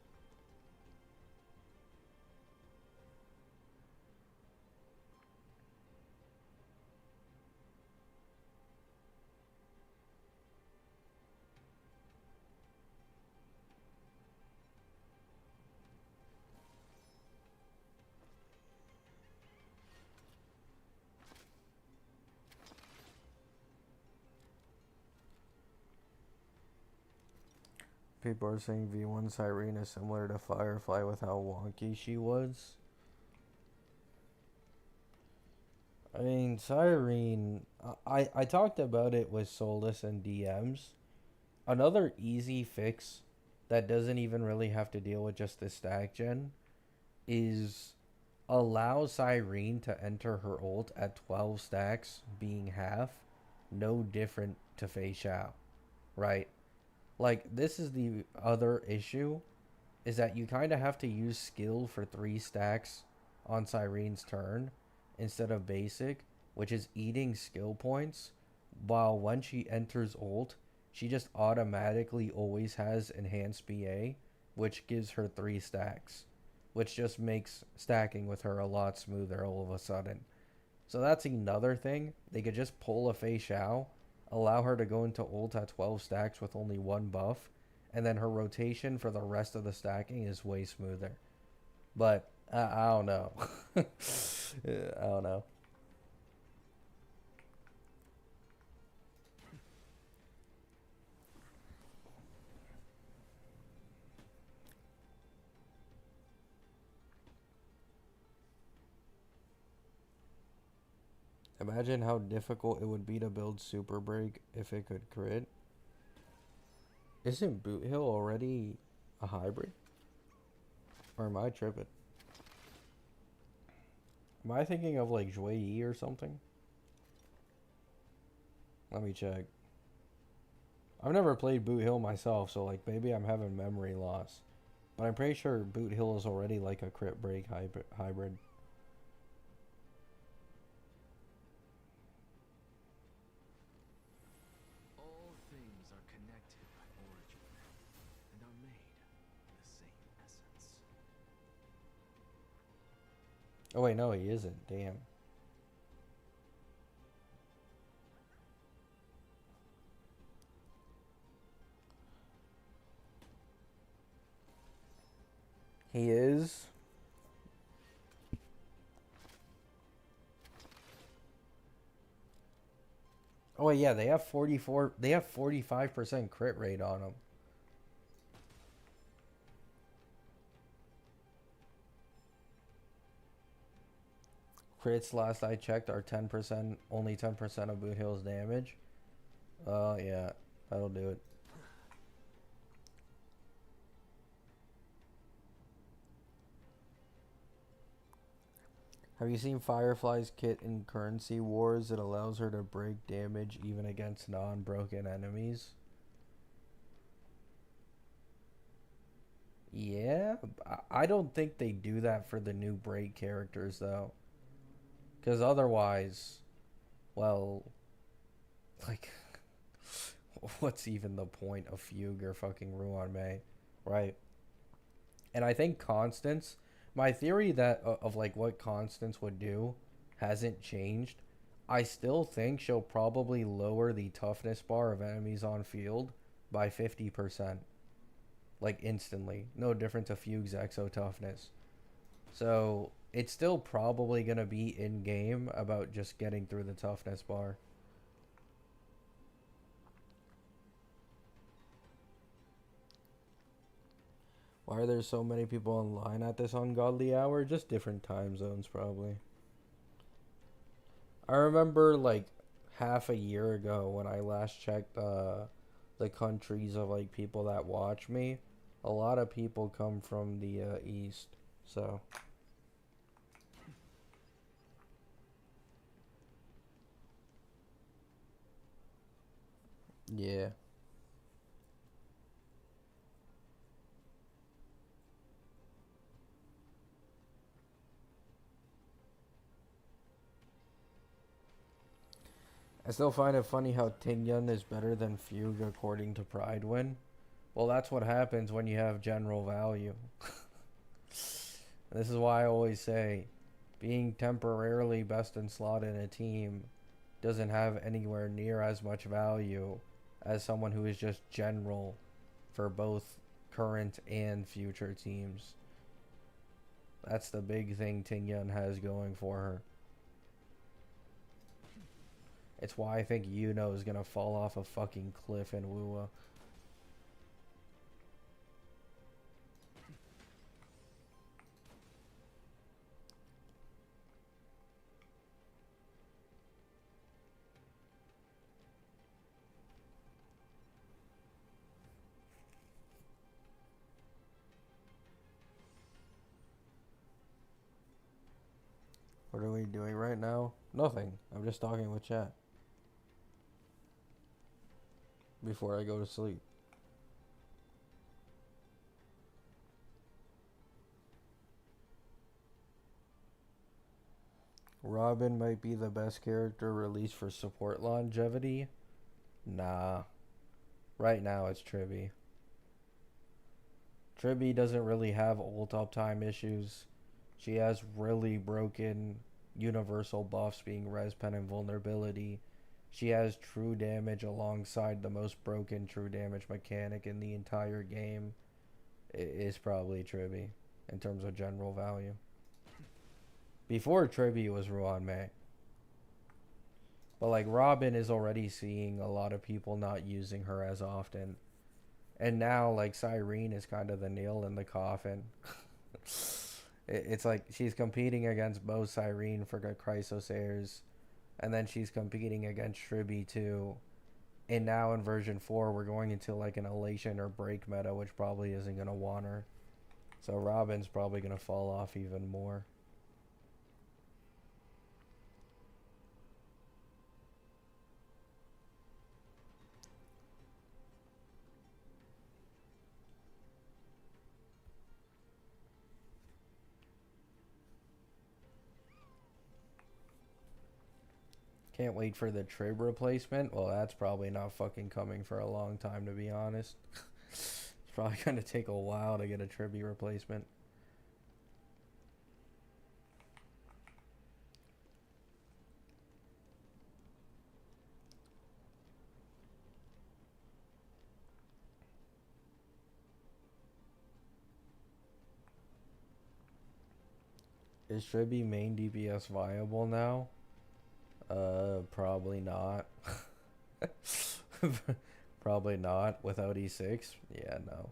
People are saying V1 Cyrene is similar to Firefly with how wonky she was. I mean, Cyrene, I talked about it with Solus and DMs. Another easy fix that doesn't even really have to deal with just the stack gen is allow Cyrene to enter her ult at 12 stacks being half, no different to Fei Xiao, right? Like, this is the other issue, is that you kind of have to use skill for 3 stacks on Cyrene's turn instead of basic, which is eating skill points, while when she enters ult, she just automatically always has enhanced BA, which gives her 3 stacks, which just makes stacking with her a lot smoother all of a sudden. So that's another thing. They could just pull a Fei Xiao, allow her to go into ult at 12 stacks with only 1 buff, and then her rotation for the rest of the stacking is way smoother. But I don't know. I don't know. Imagine how difficult it would be to build Super Break if it could crit. Isn't Boot Hill already a hybrid? Or am I tripping? Am I thinking of like Jue Yi or something? Let me check. I've never played Boot Hill myself, so like maybe I'm having memory loss. But I'm pretty sure Boot Hill is already like a crit break hybrid. All things are connected by origin and are made of the same essence. Oh wait, no, he isn't. Damn. He is. Oh wait, yeah, they have 45% crit rate on him. Crits last I checked are 10%, only 10% of Boot Hill's damage. Yeah, that'll do it. Have you seen Firefly's kit in Currency Wars? It allows her to break damage even against non-broken enemies. Yeah, I don't think they do that for the new break characters though. Because otherwise, well, like, what's even the point of Fugue or fucking Ruan Mei, right? And I think Constance, my theory that of like what Constance would do hasn't changed. I still think she'll probably lower the toughness bar of enemies on field by 50%. Like instantly. No different to Fugue's Exo toughness. So it's still probably going to be in game about just getting through the toughness bar. Why are there so many people online at this ungodly hour? Just different time zones, probably. I remember, like, half a year ago when I last checked the countries of, like, people that watch me. A lot of people come from the east, so... Yeah. I still find it funny how Tingyun is better than Fugue according to Pridewin. Well, that's what happens when you have general value. This is why I always say, being temporarily best in slot in a team doesn't have anywhere near as much value as someone who is just general for both current and future teams. That's the big thing Tingyun has going for her. It's why I think Yuno is gonna fall off a fucking cliff in Wuwa. What are we doing right now? Nothing. I'm just talking with chat. Before I go to sleep. Robin might be the best character released for support longevity. Nah. Right now it's Tribby. Tribby doesn't really have ult uptime issues. She has really broken universal buffs being res pen and vulnerability. She has true damage alongside the most broken true damage mechanic in the entire game. It's probably Tribby in terms of general value. Before Tribby was Ruan Mei. But like Robin is already seeing a lot of people not using her as often. And now like Cyrene is kind of the nail in the coffin. It's like she's competing against both Cyrene for Chrysosairs. And then she's competing against Tribby too. And now in version 4 we're going into like an Elation or Break meta, which probably isn't going to want her. So Robin's probably going to fall off even more. Can't wait for the Trib replacement. Well, that's probably not fucking coming for a long time, to be honest. It's probably going to take a while to get a Tribby replacement. Is Tribby main DPS viable now? Probably not. Probably not. Without E6? Yeah, no.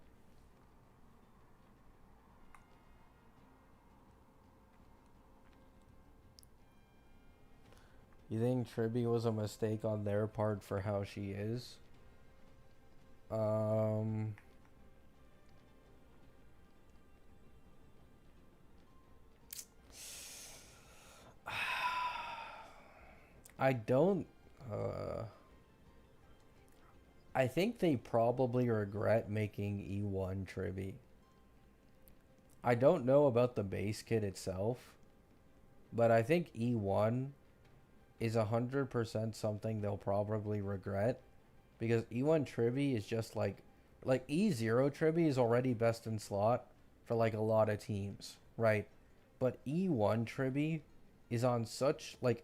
You think Tribby was a mistake on their part for how she is? I don't, I think they probably regret making E1 Tribby. I don't know about the base kit itself, but I think E1 is 100% something they'll probably regret, because E1 Tribby is just like E0 Tribby is already best in slot for like a lot of teams, right? But E1 Tribby is on such like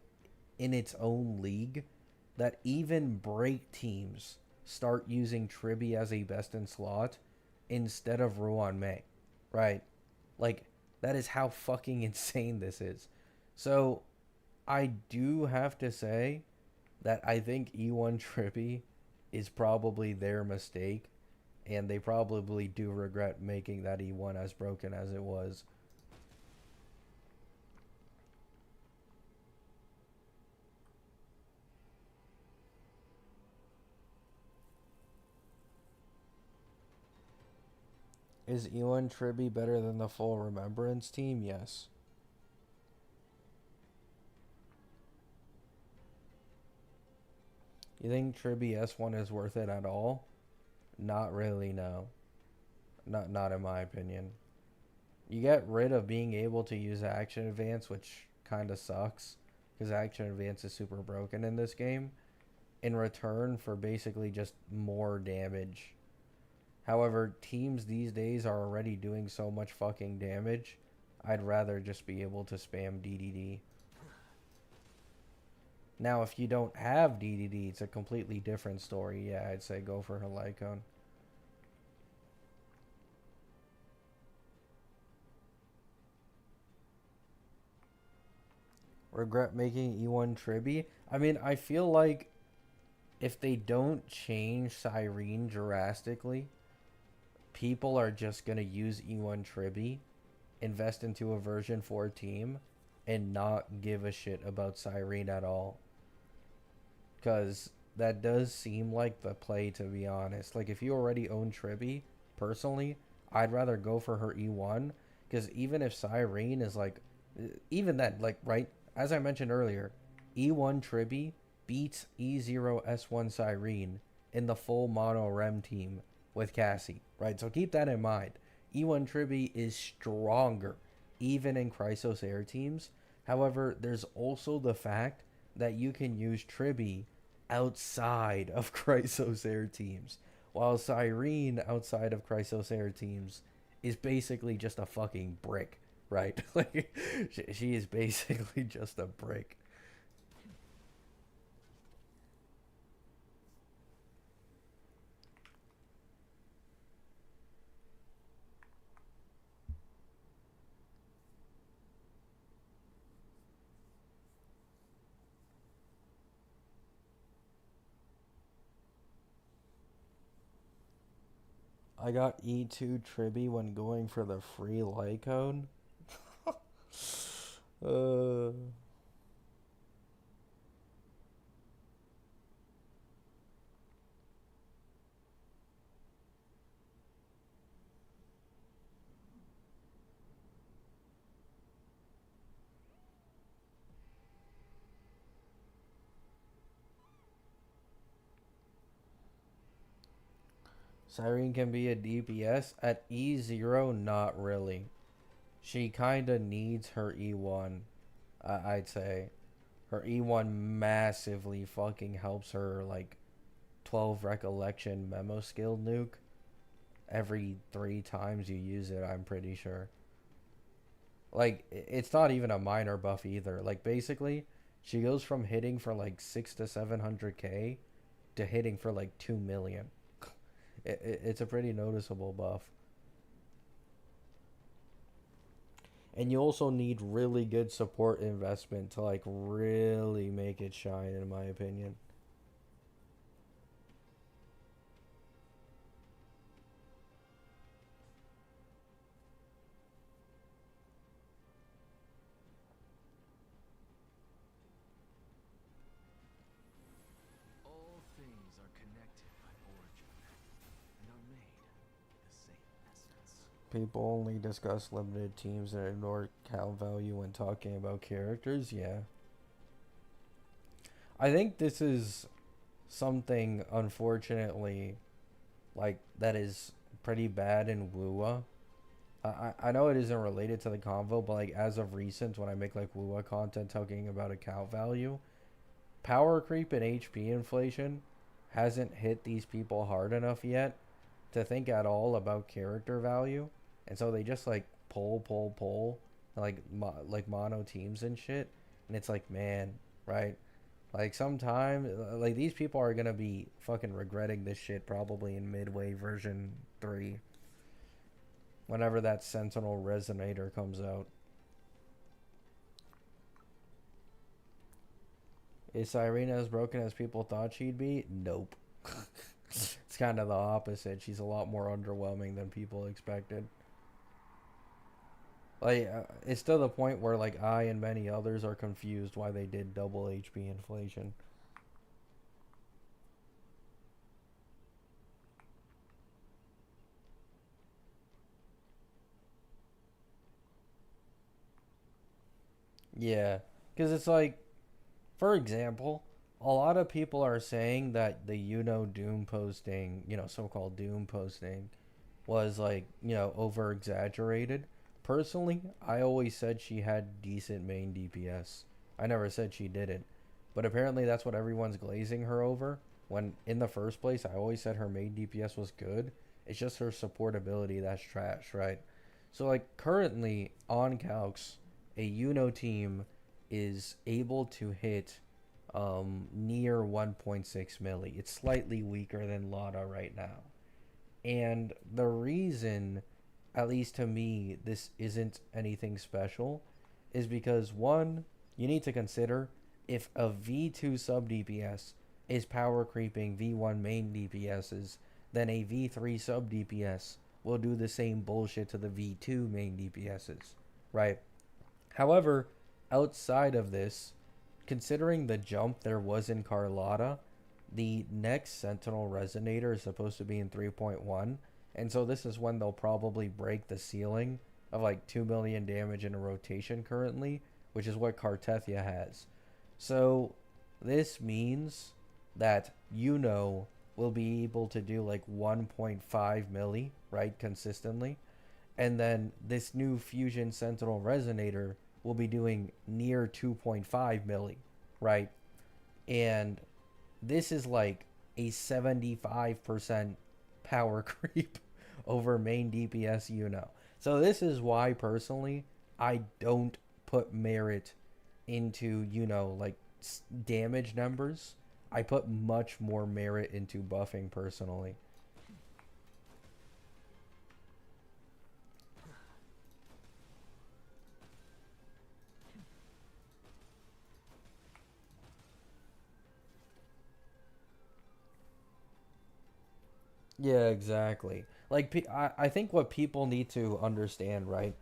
in its own league that even break teams start using Tribby as a best in slot instead of Ruan Mei, right? Like, that is how fucking insane this is. So I do have to say that I think E1 Tribby is probably their mistake, and they probably do regret making that E1 as broken as it was. Is E1 Tribby better than the full Remembrance team? Yes. You think Tribby S1 is worth it at all? Not really, no. Not in my opinion. You get rid of being able to use Action Advance, which kind of sucks, because Action Advance is super broken in this game, in return for basically just more damage. However, teams these days are already doing so much fucking damage, I'd rather just be able to spam DDD. Now, if you don't have DDD, it's a completely different story. Yeah, I'd say go for her Lycone. Regret making E1 Tribby? I mean, I feel like if they don't change Cyrene drastically, people are just going to use E1 Tribby, invest into a version 4 team, and not give a shit about Cyrene at all. Because that does seem like the play, to be honest. Like, if you already own Tribby, personally, I'd rather go for her E1. Because even if Cyrene is like, even then, like, right? as I mentioned earlier, E1 Tribi beats E0S1 Cyrene in the full mono Rem team with Cassie, right? So keep that in mind. E1 Tribi is stronger even in Chrysos Air teams. However, there's also the fact that you can use Tribi outside of Chrysos Air teams, while Cyrene outside of Chrysos Air teams is basically just a fucking brick, right? Like, she is basically just a brick. I got E2 Tribi when going for the free Lycone. uh, Cyrene can be a DPS. At E0, not really. She kinda needs her E1, I'd say. Her E1 massively fucking helps her, like, 12 recollection memo skill nuke every 3 times you use it, I'm pretty sure. Like, it's not even a minor buff either. Like, basically, she goes from hitting for like 6 to 700k to hitting for like 2 million. It's a pretty noticeable buff. And you also need really good support investment to like really make it shine, in my opinion. All things are connected by origin and are made of the same essence. People only discuss limited teams and ignore cal value when talking about characters. Yeah. I think this is something, unfortunately, like, that is pretty bad in WUA. I know it isn't related to the convo, but like as of recent, when I make like WUA content talking about account value, power creep and HP inflation hasn't hit these people hard enough yet to think at all about character value, and so they just like pull like like mono teams and shit, and it's like, man, right? Like sometime, like these people are gonna be fucking regretting this shit probably in midway version 3, whenever that Sentinel Resonator comes out. Is Cyrene as broken as people thought she'd be? Nope. It's kind of the opposite. She's a lot more underwhelming than people expected. Like, it's to the point where like I and many others are confused why they did double HP inflation. Yeah, because it's like, for example, a lot of people are saying that the Doom posting, so-called Doom posting, was like, over exaggerated. Personally, I always said she had decent main DPS. I never said she didn't. But apparently that's what everyone's glazing her over. When in the first place, I always said her main DPS was good. It's just her supportability that's trash, right? So like currently on Calcs, a team is able to hit near 1.6 milli. It's slightly weaker than Lada right now. And the reason, at least to me, this isn't anything special is because, one, you need to consider if a V2 sub DPS is power creeping V1 main DPSs, then a V3 sub DPS will do the same bullshit to the V2 main DPSs, right? However, outside of this, considering the jump there was in Carlotta, the next Sentinel Resonator is supposed to be in 3.1, and so this is when they'll probably break the ceiling of like 2 million damage in a rotation currently, which is what Cartethia has. So this means that will be able to do like 1.5 milli, right, consistently. And then this new Fusion Sentinel Resonator will be doing near 2.5 milli, right? And this is like a 75% power creep over main DPS So this is why personally I don't put merit into, like damage numbers. I put much more merit into buffing personally. Yeah, exactly. Like, I think what people need to understand, right?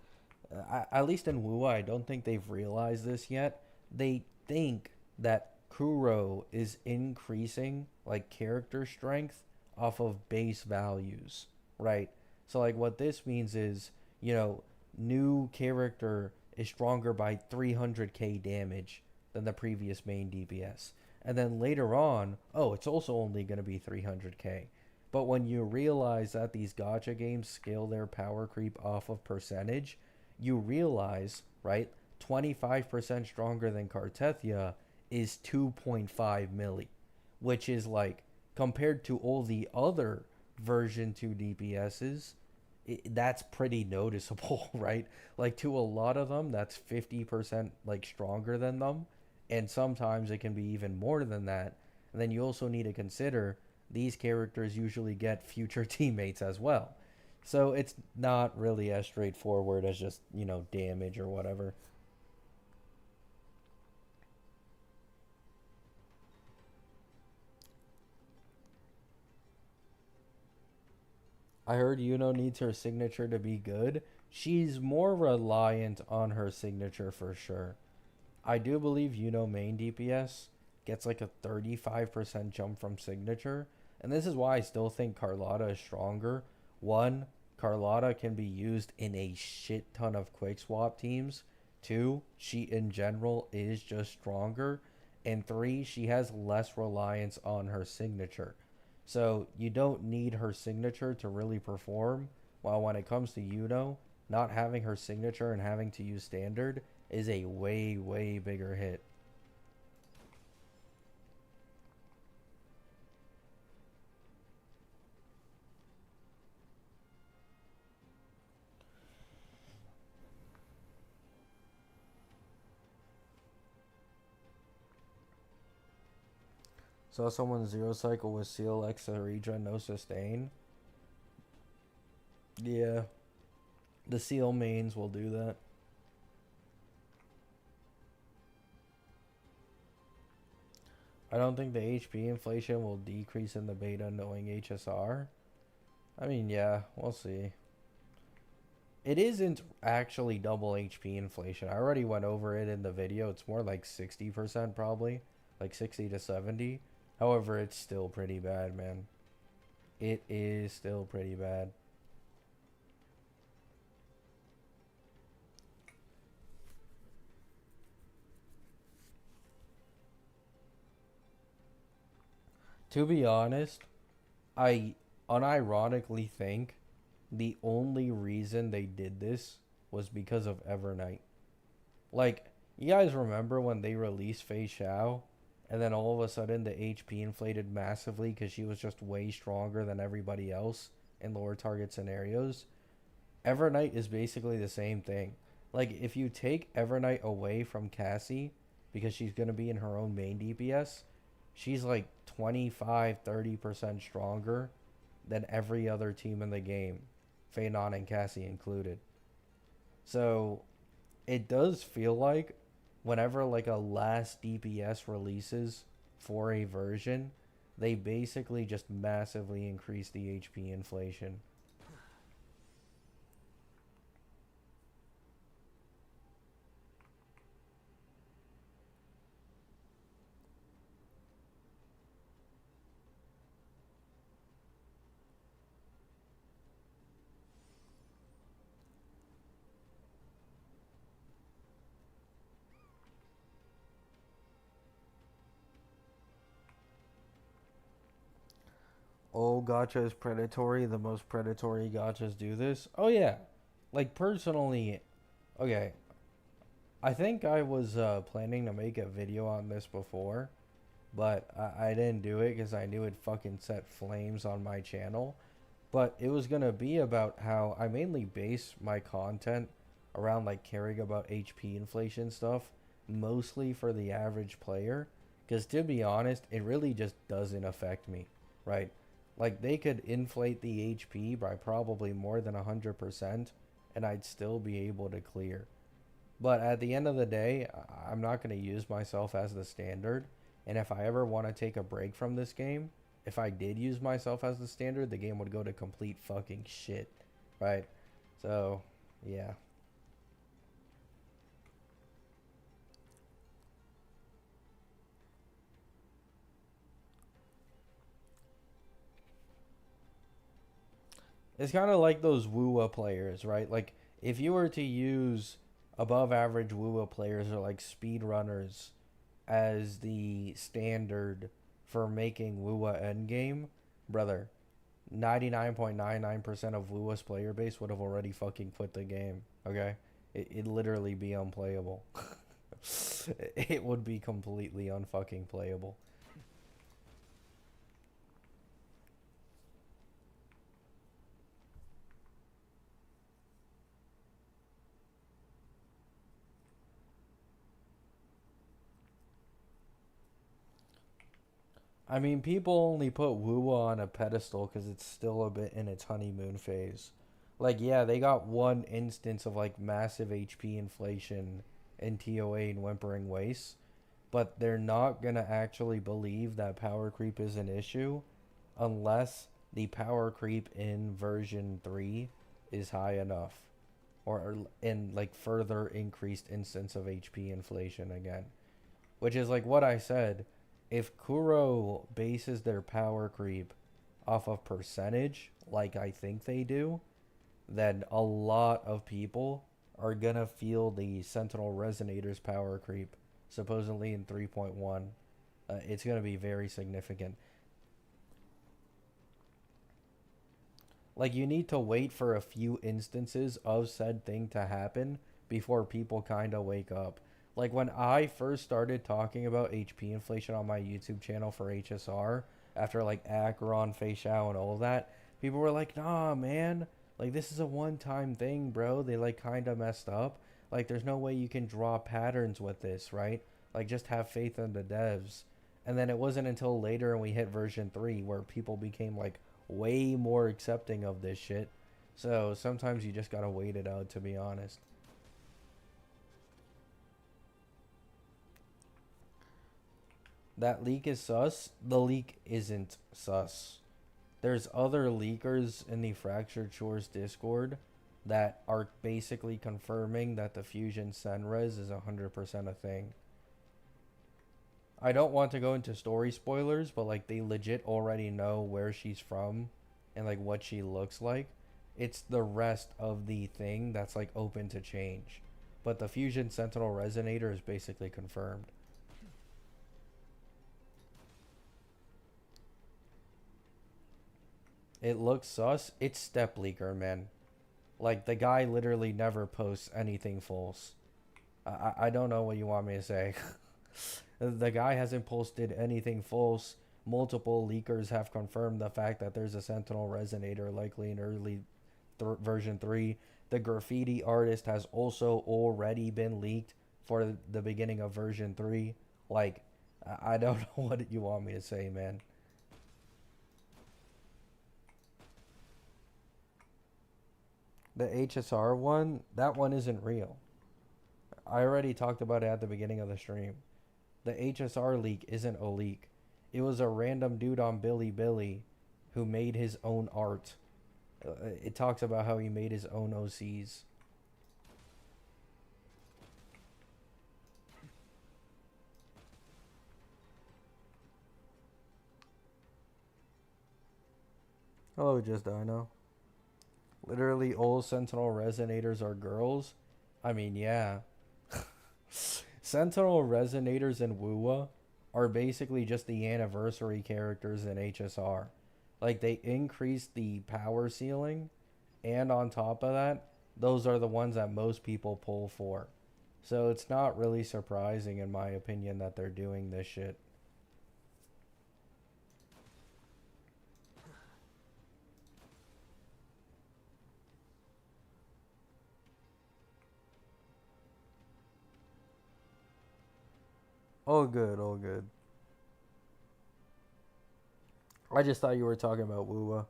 At least in Wu, I don't think they've realized this yet. They think that Kuro is increasing, like, character strength off of base values, right? So, like, what this means is, new character is stronger by 300k damage than the previous main DPS. And then later on, oh, it's also only going to be 300k. But when you realize that these gacha games scale their power creep off of percentage, you realize, right, 25% stronger than Cartethia is 2.5 milli, which is like, compared to all the other version 2 DPSs, that's pretty noticeable, right? Like, to a lot of them, that's 50% like stronger than them, and sometimes it can be even more than that. And then you also need to consider these characters usually get future teammates as well. So it's not really as straightforward as just, damage or whatever. I heard needs her signature to be good. She's more reliant on her signature for sure. I do believe main DPS gets like a 35% jump from signature. And this is why I still think Carlotta is stronger. One, Carlotta can be used in a shit ton of quick swap teams. Two, she in general is just stronger. And three, she has less reliance on her signature. So you don't need her signature to really perform. While when it comes to not having her signature and having to use standard is a way, way bigger hit. Saw someone zero cycle with Seal X regen, no sustain. Yeah. The Seal mains will do that. I don't think the HP inflation will decrease in the beta knowing HSR. I mean, yeah, we'll see. It isn't actually double HP inflation. I already went over it in the video. It's more like 60% probably. Like 60 to 70. However, it's still pretty bad, man. It is still pretty bad. To be honest, I unironically think the only reason they did this was because of Evernight. Like, you guys remember when they released Fei Xiao, and then all of a sudden the HP inflated massively because she was just way stronger than everybody else in lower target scenarios? Evernight is basically the same thing. Like, if you take Evernight away from Cassie, because she's going to be in her own main DPS, she's like 25-30% stronger than every other team in the game, Feinon and Cassie included. So it does feel like whenever like a last DPS releases for a version, they basically just massively increase the HP inflation. All gacha is predatory. The most predatory gachas do this. Oh yeah, like personally, okay. I think I was planning to make a video on this before, but I didn't do it because I knew it fucking set flames on my channel. But it was gonna be about how I mainly base my content around like caring about HP inflation stuff, mostly for the average player. Because to be honest, it really just doesn't affect me, right? Like they could inflate the HP by probably more than 100%, and I'd still be able to clear. But at the end of the day, I'm not going to use myself as the standard. And if I ever want to take a break from this game, if I did use myself as the standard, the game would go to complete fucking shit. Right? So, yeah. It's kind of like those WUA players, right? Like, if you were to use above average WUA players or like speedrunners as the standard for making WUA endgame, brother, 99.99% of WUA's player base would have already fucking quit the game, okay? It'd literally be unplayable. It would be completely unfucking playable. I mean, people only put WUA on a pedestal because it's still a bit in its honeymoon phase. Like, yeah, they got one instance of like massive HP inflation in TOA and Whimpering Wastes, but they're not gonna actually believe that power creep is an issue unless the power creep in version 3 is high enough, or in like further increased instance of HP inflation again. Which is like what I said, if Kuro bases their power creep off of percentage, like I think they do, then a lot of people are gonna feel the Sentinel Resonator's power creep, supposedly in 3.1. It's gonna be very significant. Like, you need to wait for a few instances of said thing to happen before people kind of wake up. Like, when I first started talking about HP inflation on my YouTube channel for HSR, after like Acheron, Fei Shao, and all of that, people were like, nah, man, like, this is a one-time thing, bro. They like kind of messed up. Like, there's no way you can draw patterns with this, right? Like, just have faith in the devs. And then it wasn't until later when we hit version 3 where people became like way more accepting of this shit. So sometimes you just gotta wait it out, to be honest. That leak is sus. The leak isn't sus. There's other leakers in the Fractured Shores Discord that are basically confirming that the Fusion Senres is 100% a thing. I don't want to go into story spoilers, but like they legit already know where she's from and like what she looks like. It's the rest of the thing that's like open to change. But the Fusion Sentinel Resonator is basically confirmed. It looks sus. It's Step Leaker, man. Like, the guy literally never posts anything false. I don't know what you want me to say. The guy hasn't posted anything false. Multiple leakers have confirmed the fact that there's a Sentinel Resonator likely in early version 3. The graffiti artist has also already been leaked for the beginning of version 3. Like, I don't know what you want me to say, man. The HSR one, that one isn't real. I already talked about it at the beginning of the stream. The HSR leak isn't a leak. It was a random dude on Billy who made his own art. It talks about how he made his own OCs. Hello, Just Dino. Literally all Sentinel Resonators are girls? I mean, yeah. Sentinel Resonators and WUA are basically just the anniversary characters in HSR. Like, they increased the power ceiling, and on top of that, those are the ones that most people pull for. So it's not really surprising, in my opinion, that they're doing this shit. All good, all good. I just thought you were talking about Woowa.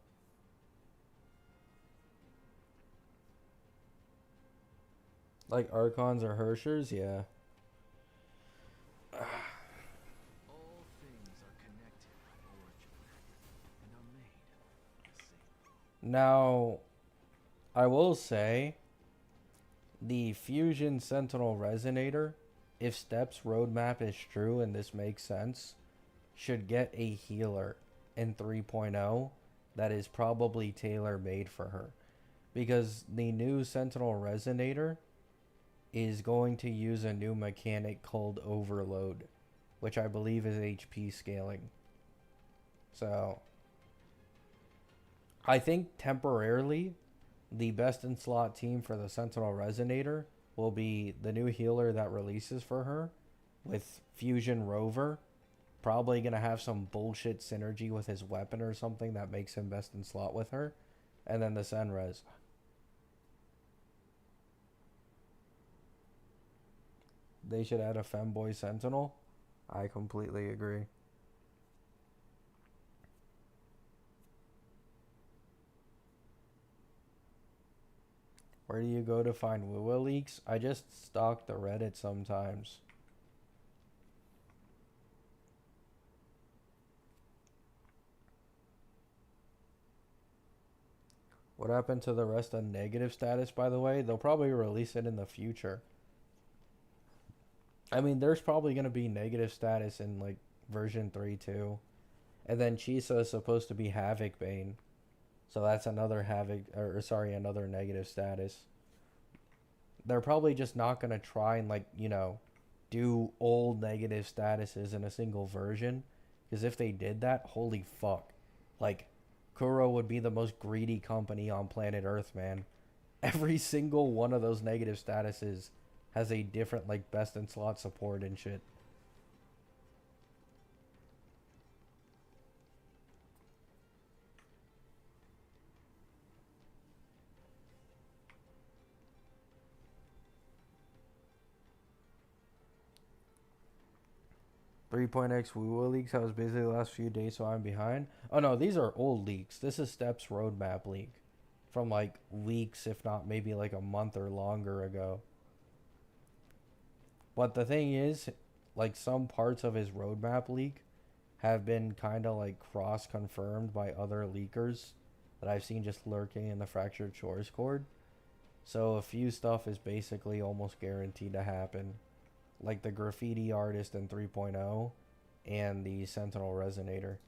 Like Archons or Hershers, yeah. All things are connected by origin and are made the same. Now, I will say, the Fusion Sentinel Resonator, if Steps roadmap is true and this makes sense, should get a healer in 3.0 that is probably tailor made for her. Because the new Sentinel Resonator is going to use a new mechanic called Overload, which I believe is HP scaling. So, I think temporarily, the best in slot team for the Sentinel Resonator will be the new healer that releases for her with Fusion Rover. Probably going to have some bullshit synergy with his weapon or something that makes him best in slot with her. And then the Senres. They should add a Femboy Sentinel. I completely agree. Where do you go to find Woowa leaks? I just stalk the Reddit sometimes. What happened to the rest of negative status, by the way? They'll probably release it in the future. I mean, there's probably going to be negative status in, like, version 3 too. And then Chisa is supposed to be Havoc Bane. So that's another another negative status. They're probably just not going to try and, like, do old negative statuses in a single version. Because if they did that, holy fuck. Like, Kuro would be the most greedy company on planet Earth, man. Every single one of those negative statuses has a different, like, best in slot support and shit. 3.x Woowa leaks. I was busy the last few days, so I'm behind. Oh no, these are old leaks. This is Steps roadmap leak from like weeks, if not maybe like a month or longer ago. But the thing is, like, some parts of his roadmap leak have been kind of like cross confirmed by other leakers that I've seen just lurking in the Fractured Shores Cord. So a few stuff is basically almost guaranteed to happen, like the graffiti artist in 3.0 and the Sentinel Resonator.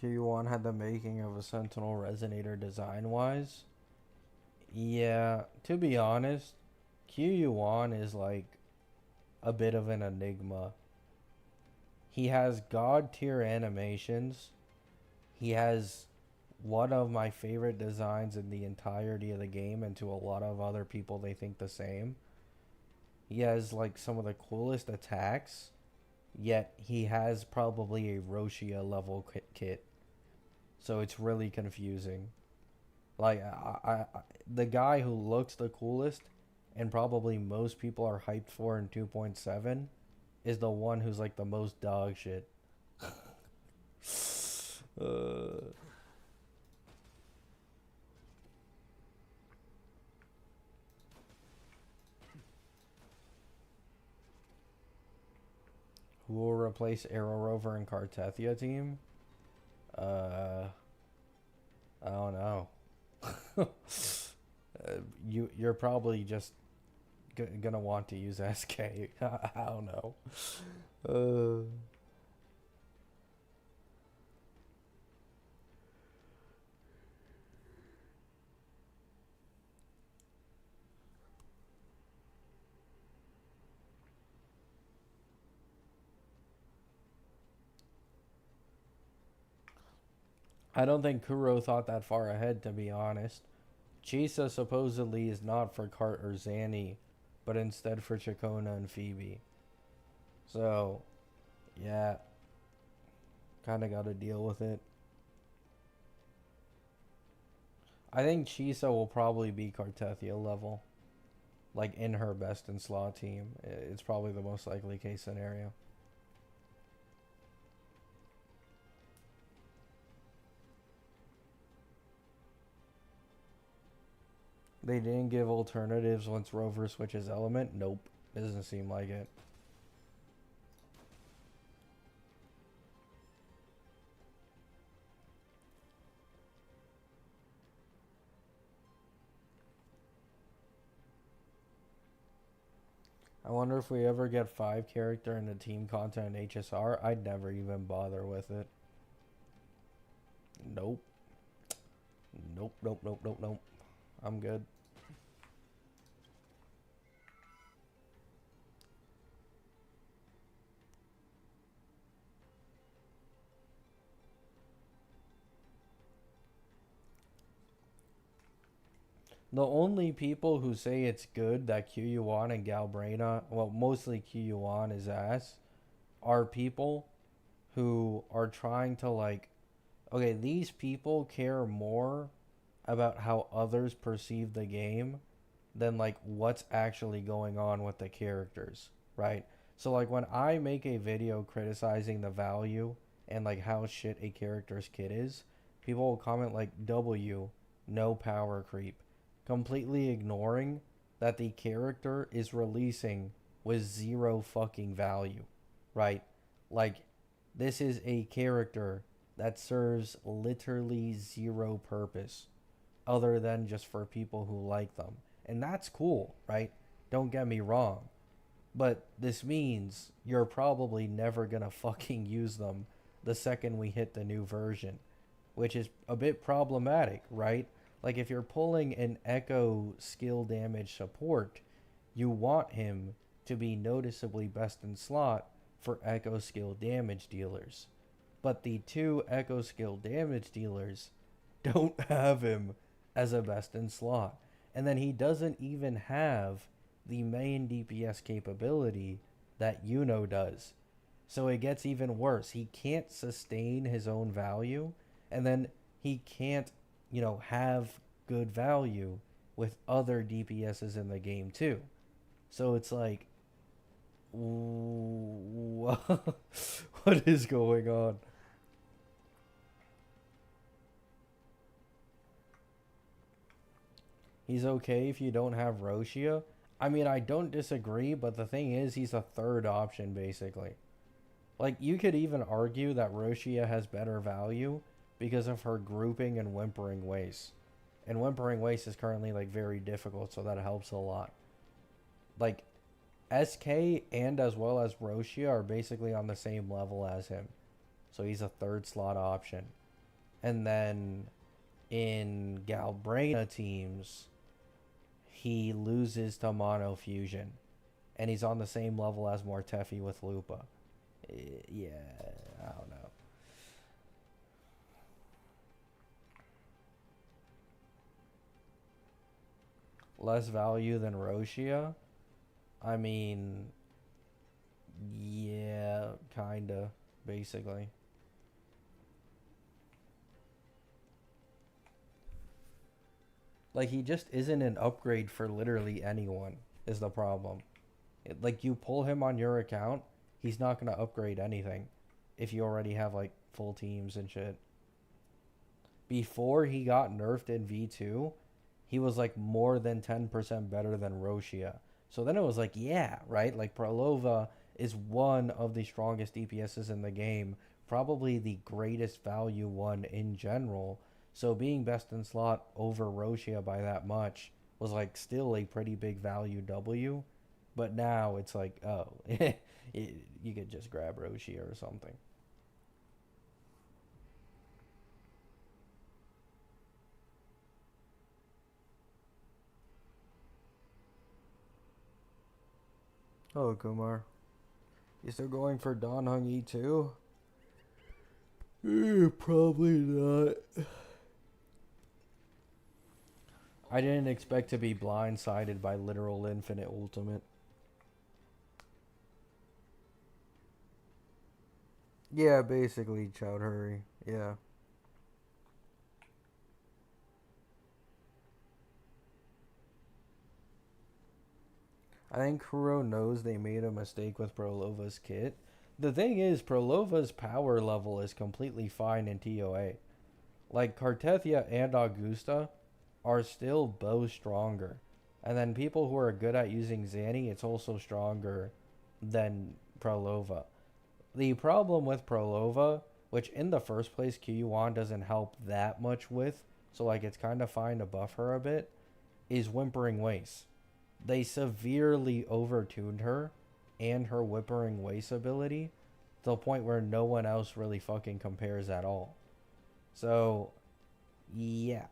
Q1 had the making of a Sentinel Resonator design-wise. Yeah, to be honest, Q1 is like a bit of an enigma. He has god tier animations. He has one of my favorite designs in the entirety of the game, and to a lot of other people they think the same. He has like some of the coolest attacks, yet he has probably a Roshia level kit. So it's really confusing. Like, the guy who looks the coolest and probably most people are hyped for in 2.7 is the one who's like the most dog shit. Who will replace Arrow Rover and Cartethia team? I don't know. You're probably just gonna want to use SK. I don't know. Uh, I don't think Kuro thought that far ahead, to be honest. Chisa supposedly is not for Cart or Zanny, but instead for Chacona and Phoebe. So, yeah, kind of got to deal with it. I think Chisa will probably be Cartethia level. Like, in her best in slot team. It's probably the most likely case scenario. They didn't give alternatives once Rover switches element? Nope. Doesn't seem like it. I wonder if we ever get 5 character in the team content in HSR. I'd never even bother with it. Nope. Nope, nope, nope, nope, nope. I'm good. The only people who say it's good that Kyuyuan and Galbrena, well, mostly Kyuyuan is ass, are people who are trying to like, okay, these people care more about how others perceive the game than like what's actually going on with the characters, right? So like when I make a video criticizing the value and like how shit a character's kit is, people will comment like W, no power creep, completely ignoring that the character is releasing with 0 fucking value, right? Like this is a character that serves literally 0 purpose other than just for people who like them. And that's cool, right? Don't get me wrong. But this means you're probably never gonna fucking use them the second we hit the new version, which is a bit problematic, right? Like if you're pulling an Echo skill damage support, you want him to be noticeably best in slot for Echo skill damage dealers. But the 2 Echo skill damage dealers don't have him as a best in slot. And then he doesn't even have the main DPS capability that Yuno does. So it gets even worse. He can't sustain his own value, and then he can't, have good value with other DPSs in the game too. So it's like, what is going on? He's okay if you don't have Roshia. I mean, I don't disagree, but the thing is, he's a third option, basically. Like, you could even argue that Roshia has better value because of her grouping and Whimpering Waste. And Whimpering Waste is currently, like, very difficult, so that helps a lot. Like, SK and as well as Roshia are basically on the same level as him. So he's a third slot option. And then in Galbrena teams, he loses to Mono Fusion. And he's on the same level as Mortefi with Lupa. Yeah, I don't know. Less value than Roshia? I mean, yeah, kinda, basically. Like, he just isn't an upgrade for literally anyone, is the problem. Like, you pull him on your account, he's not going to upgrade anything if you already have, like, full teams and shit. Before he got nerfed in V2, he was, like, more than 10% better than Roshia. So then it was like, yeah, right? Like, Prolova is one of the strongest DPSs in the game, probably the greatest value one in general. So being best in slot over Roshia by that much was like still a pretty big value W. But now it's like, oh, you could just grab Roshia or something. Oh, Kumar. You still going for Don Hung E too? Probably not. I didn't expect to be blindsided by literal infinite ultimate. Yeah, basically, Chowdhury. Yeah. I think Kuro knows they made a mistake with Prolova's kit. The thing is, Prolova's power level is completely fine in TOA. Like, Cartethia and Augusta are still both stronger. And then people who are good at using Zanny, it's also stronger than Prolova. The problem with Prolova, which in the first place Kyuan doesn't help that much with, so like it's kind of fine to buff her a bit, is Whimpering Waste. They severely overtuned her and her Whimpering Waste ability to the point where no one else really fucking compares at all. So, yeah.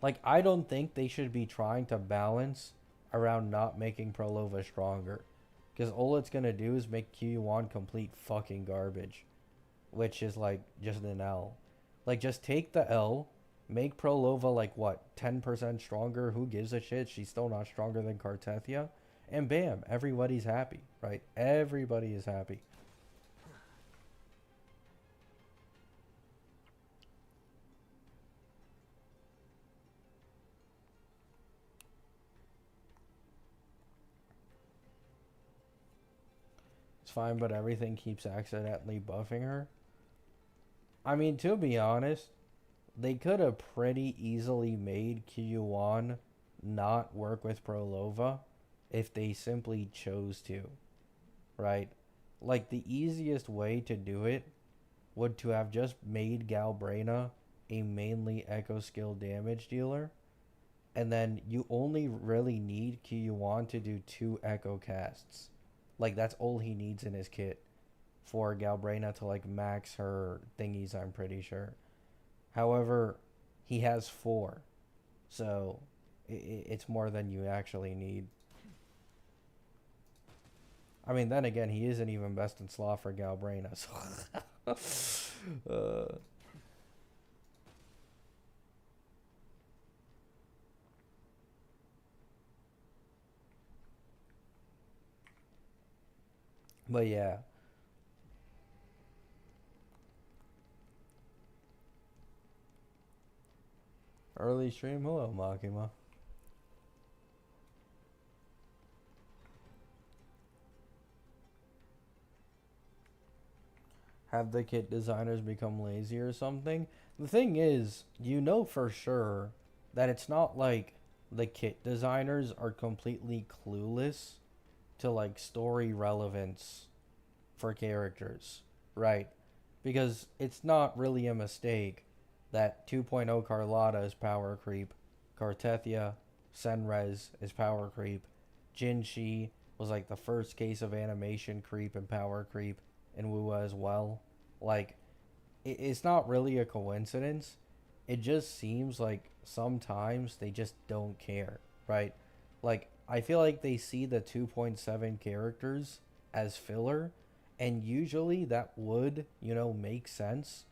Like, I don't think they should be trying to balance around not making Prolova stronger. Because all it's going to do is make Q1 complete fucking garbage. Which is, like, just an L. Like, just take the L, make Prolova, like, what, 10% stronger? Who gives a shit? She's still not stronger than Cartethia. And bam, everybody's happy, right? Everybody is happy. It's fine, but everything keeps accidentally buffing her. I mean, to be honest, they could have pretty easily made Kyuan not work with Prolova if they simply chose to, right? Like, the easiest way to do it would to have just made Galbrena a mainly Echo skill damage dealer, and then you only really need Kyuan to do 2 Echo casts. Like, that's all he needs in his kit for Galbrena to, like, max her thingies, I'm pretty sure. However, he has 4. So, it's more than you actually need. I mean, then again, he isn't even best in slot for Galbrena, so... But yeah. Early stream? Hello, Makima. Have the kit designers become lazy or something? The thing is, you know for sure that it's not like the kit designers are completely clueless to like story relevance for characters, right? Because it's not really a mistake that 2.0 Carlotta is power creep, Cartethia, Senrez is power creep, Jinshi was like the first case of animation creep and power creep in Wuwa as well. Like, it's not really a coincidence. It just seems like sometimes they just don't care, right? Like, I feel like they see the 2.7 characters as filler, and usually that would, you know, make sense.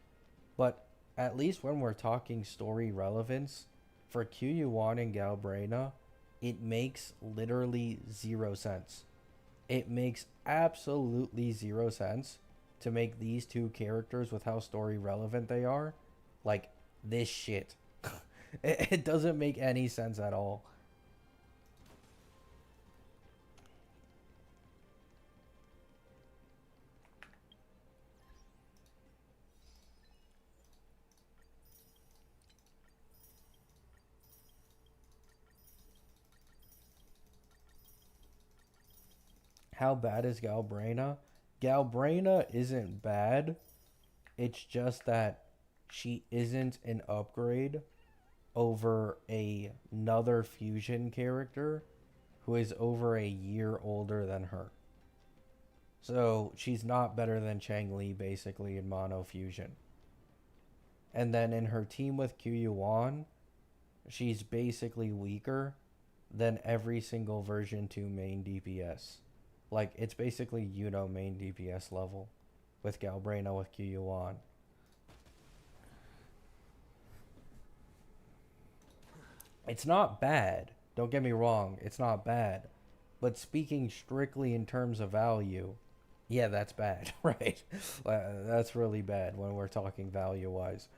But at least when we're talking story relevance, for QU1 and Galbrena, it makes literally 0 sense. It makes absolutely 0 sense to make these 2 characters with how story relevant they are like this shit. It doesn't make any sense at all. How bad is Galbrena? Galbrena isn't bad. It's just that she isn't an upgrade over another fusion character who is over a year older than her. So she's not better than Chang Li basically in mono fusion. And then in her team with Q Yuan, she's basically weaker than every single version 2 main DPS. Like, it's basically main DPS level with Galbrena with Q Yuan. It's not bad. Don't get me wrong, it's not bad. But speaking strictly in terms of value, yeah, that's bad, right? That's really bad when we're talking value-wise.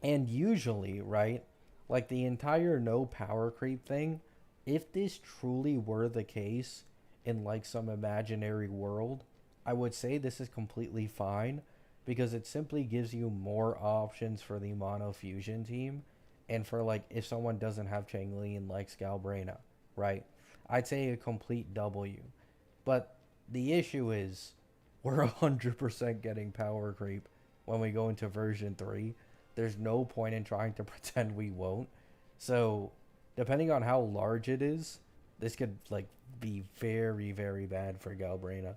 And usually, right, like the entire no power creep thing, if this truly were the case in like some imaginary world, I would say this is completely fine because it simply gives you more options for the mono fusion team and for like if someone doesn't have Chang Li and likes Galbrena, right? I'd say a complete W. But the issue is we're 100% getting power creep when we go into version 3. There's no point in trying to pretend we won't. So, depending on how large it is, this could like be very, very bad for Galbrena.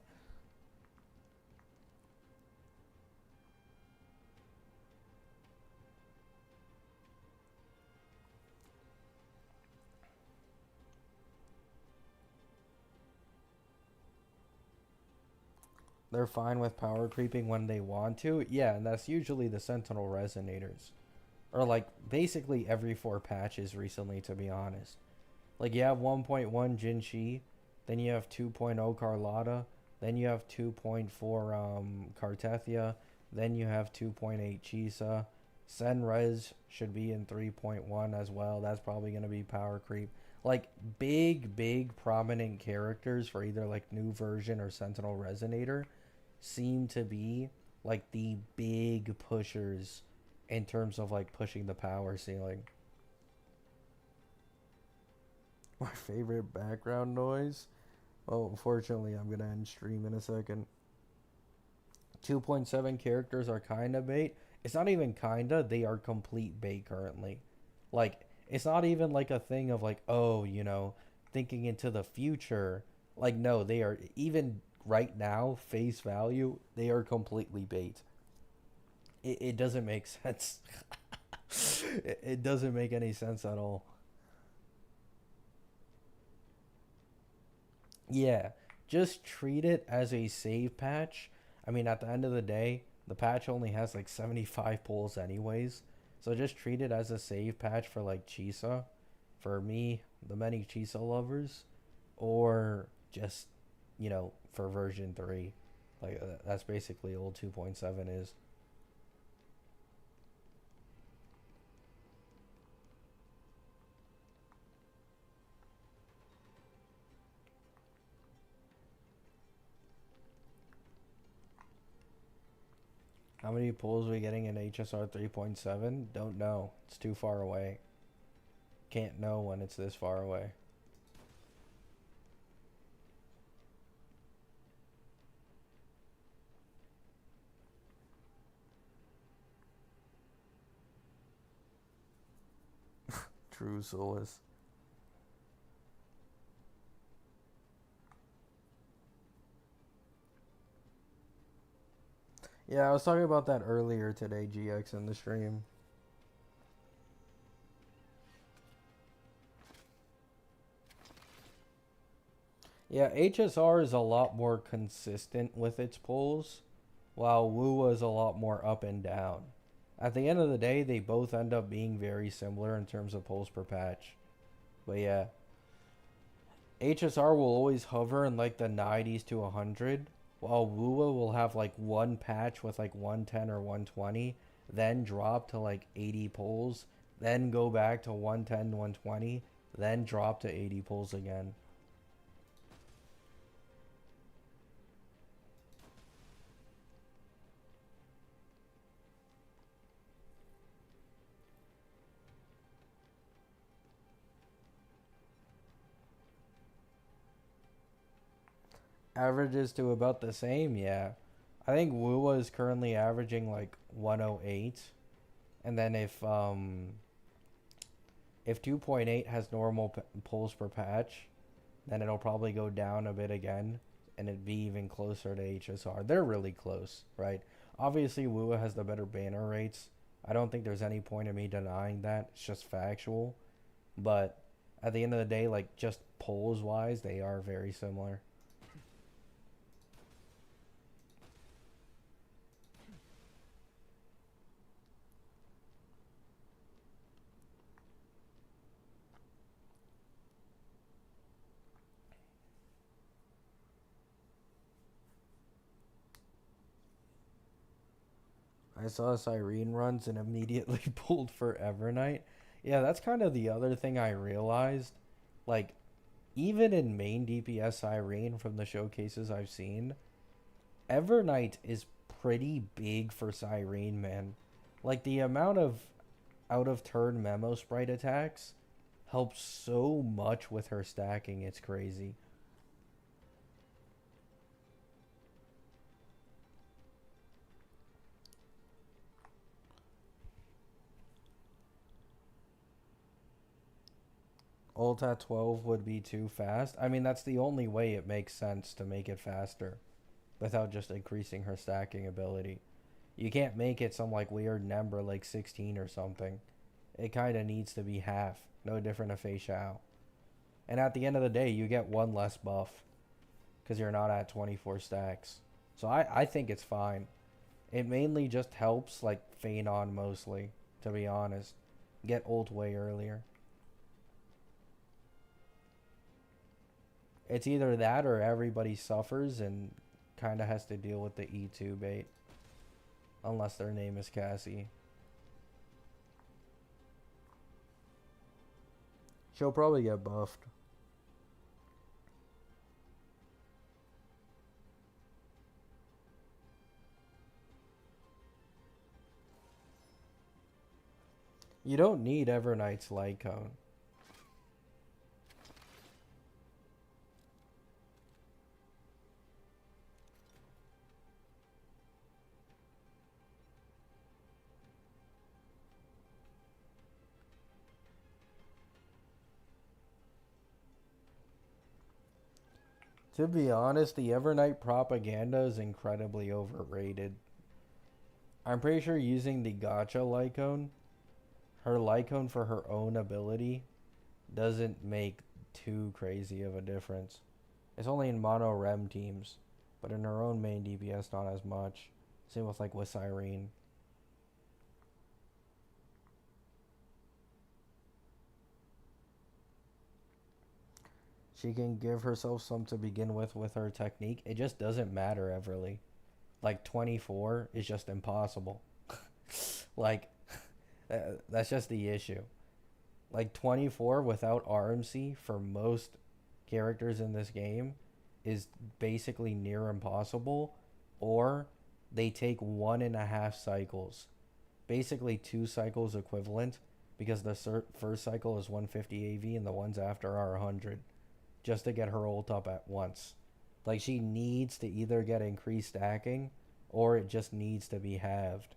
They're fine with power creeping when they want to. Yeah, and that's usually the Sentinel Resonators. Or like basically every 4 patches recently, to be honest. Like you have 1.1 Jinshi, then you have 2.0 Carlotta, then you have 2.4 Cartethia, then you have 2.8 Chisa. Senrez should be in 3.1 as well. That's probably going to be power creep. Like big prominent characters for either like new version or Sentinel Resonator seem to be like the big pushers in terms of like pushing the power ceiling. My favorite background noise? Oh, unfortunately, I'm going to end stream in a second. 2.7 characters are kinda bait. It's not even kinda, they are complete bait currently. Like, it's not even like a thing of like, oh, thinking into the future. Like, no, they are, even right now, face value, they are completely bait. It doesn't make sense. It doesn't make any sense at all. Yeah, just treat it as a save patch. I mean, at the end of the day, the patch only has like 75 pulls anyways. So just treat it as a save patch for like Chisa. For me, the many Chisa lovers. Or just, for version 3. Like, that's basically all 2.7 is. How many pulls are we getting in HSR 3.7? Don't know. It's too far away. Can't know when it's this far away. True solace. Yeah, I was talking about that earlier today, GX, in the stream. Yeah, HSR is a lot more consistent with its pulls, while WUA is a lot more up and down. At the end of the day, they both end up being very similar in terms of pulls per patch. But yeah, HSR will always hover in like the 90s to 100, while WUA will have like one patch with like 110 or 120, then drop to like 80 pulls, then go back to 110, 120, then drop to 80 pulls again. Averages to about the same, yeah. I think Wuwa is currently averaging like 108, and then if 2.8 has normal pulls per patch, then it'll probably go down a bit again, and it'd be even closer to HSR. They're really close, right? Obviously, Wuwa has the better banner rates. I don't think there's any point in me denying that. It's just factual. But at the end of the day, like, just polls wise, they are very similar. I saw Cyrene runs and immediately pulled for Evernight. Yeah, that's kind of the other thing I realized. Like, even in main DPS Cyrene from the showcases I've seen, Evernight is pretty big for Cyrene, man. Like, the amount of out of turn memo sprite attacks helps so much with her stacking, it's crazy. Ult at 12 would be too fast. I mean, that's the only way it makes sense to make it faster without just increasing her stacking ability. You can't make it some like weird number like 16 or something. It kind of needs to be half. No different to Fei Xiao. And at the end of the day, you get one less buff because you're not at 24 stacks. So I think it's fine. It mainly just helps like feign on mostly, to be honest. Get ult way earlier. It's either that or everybody suffers and kind of has to deal with the E2 bait. Unless their name is Cassie. She'll probably get buffed. You don't need Evernight's light cone. To be honest, the Evernight propaganda is incredibly overrated. I'm pretty sure using the Gacha Lycone, her Lycone for her own ability, doesn't make too crazy of a difference. It's only in mono rem teams, but in her own main DPS not as much. Same with like with Cyrene. She can give herself some to begin with her technique. It just doesn't matter, Everly. Like 24 is just impossible. Like that's just the issue. Like 24 without RMC for most characters in this game is basically near impossible, or they take 1.5 cycles. Basically 2 cycles equivalent because the first cycle is 150 AV and the ones after are 100. Just to get her ult up at once. Like, she needs to either get increased stacking or it just needs to be halved.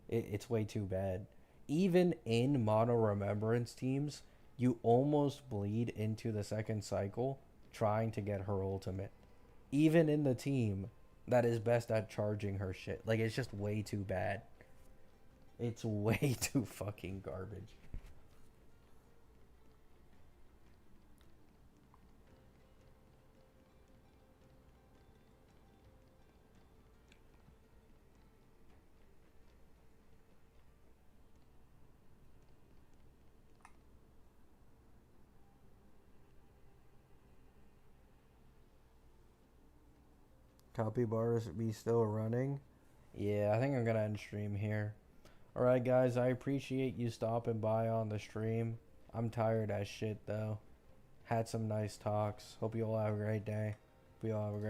It's way too bad. Even in mono remembrance teams, you almost bleed into the second cycle trying to get her ultimate. Even in the team that is best at charging her shit. Like, it's just way too bad. It's way too fucking garbage. Copy bars be still running? Yeah, I think I'm gonna end stream here. Alright guys, I appreciate you stopping by on the stream. I'm tired as shit though. Had some nice talks. Hope you all have a great day. Hope you all have a great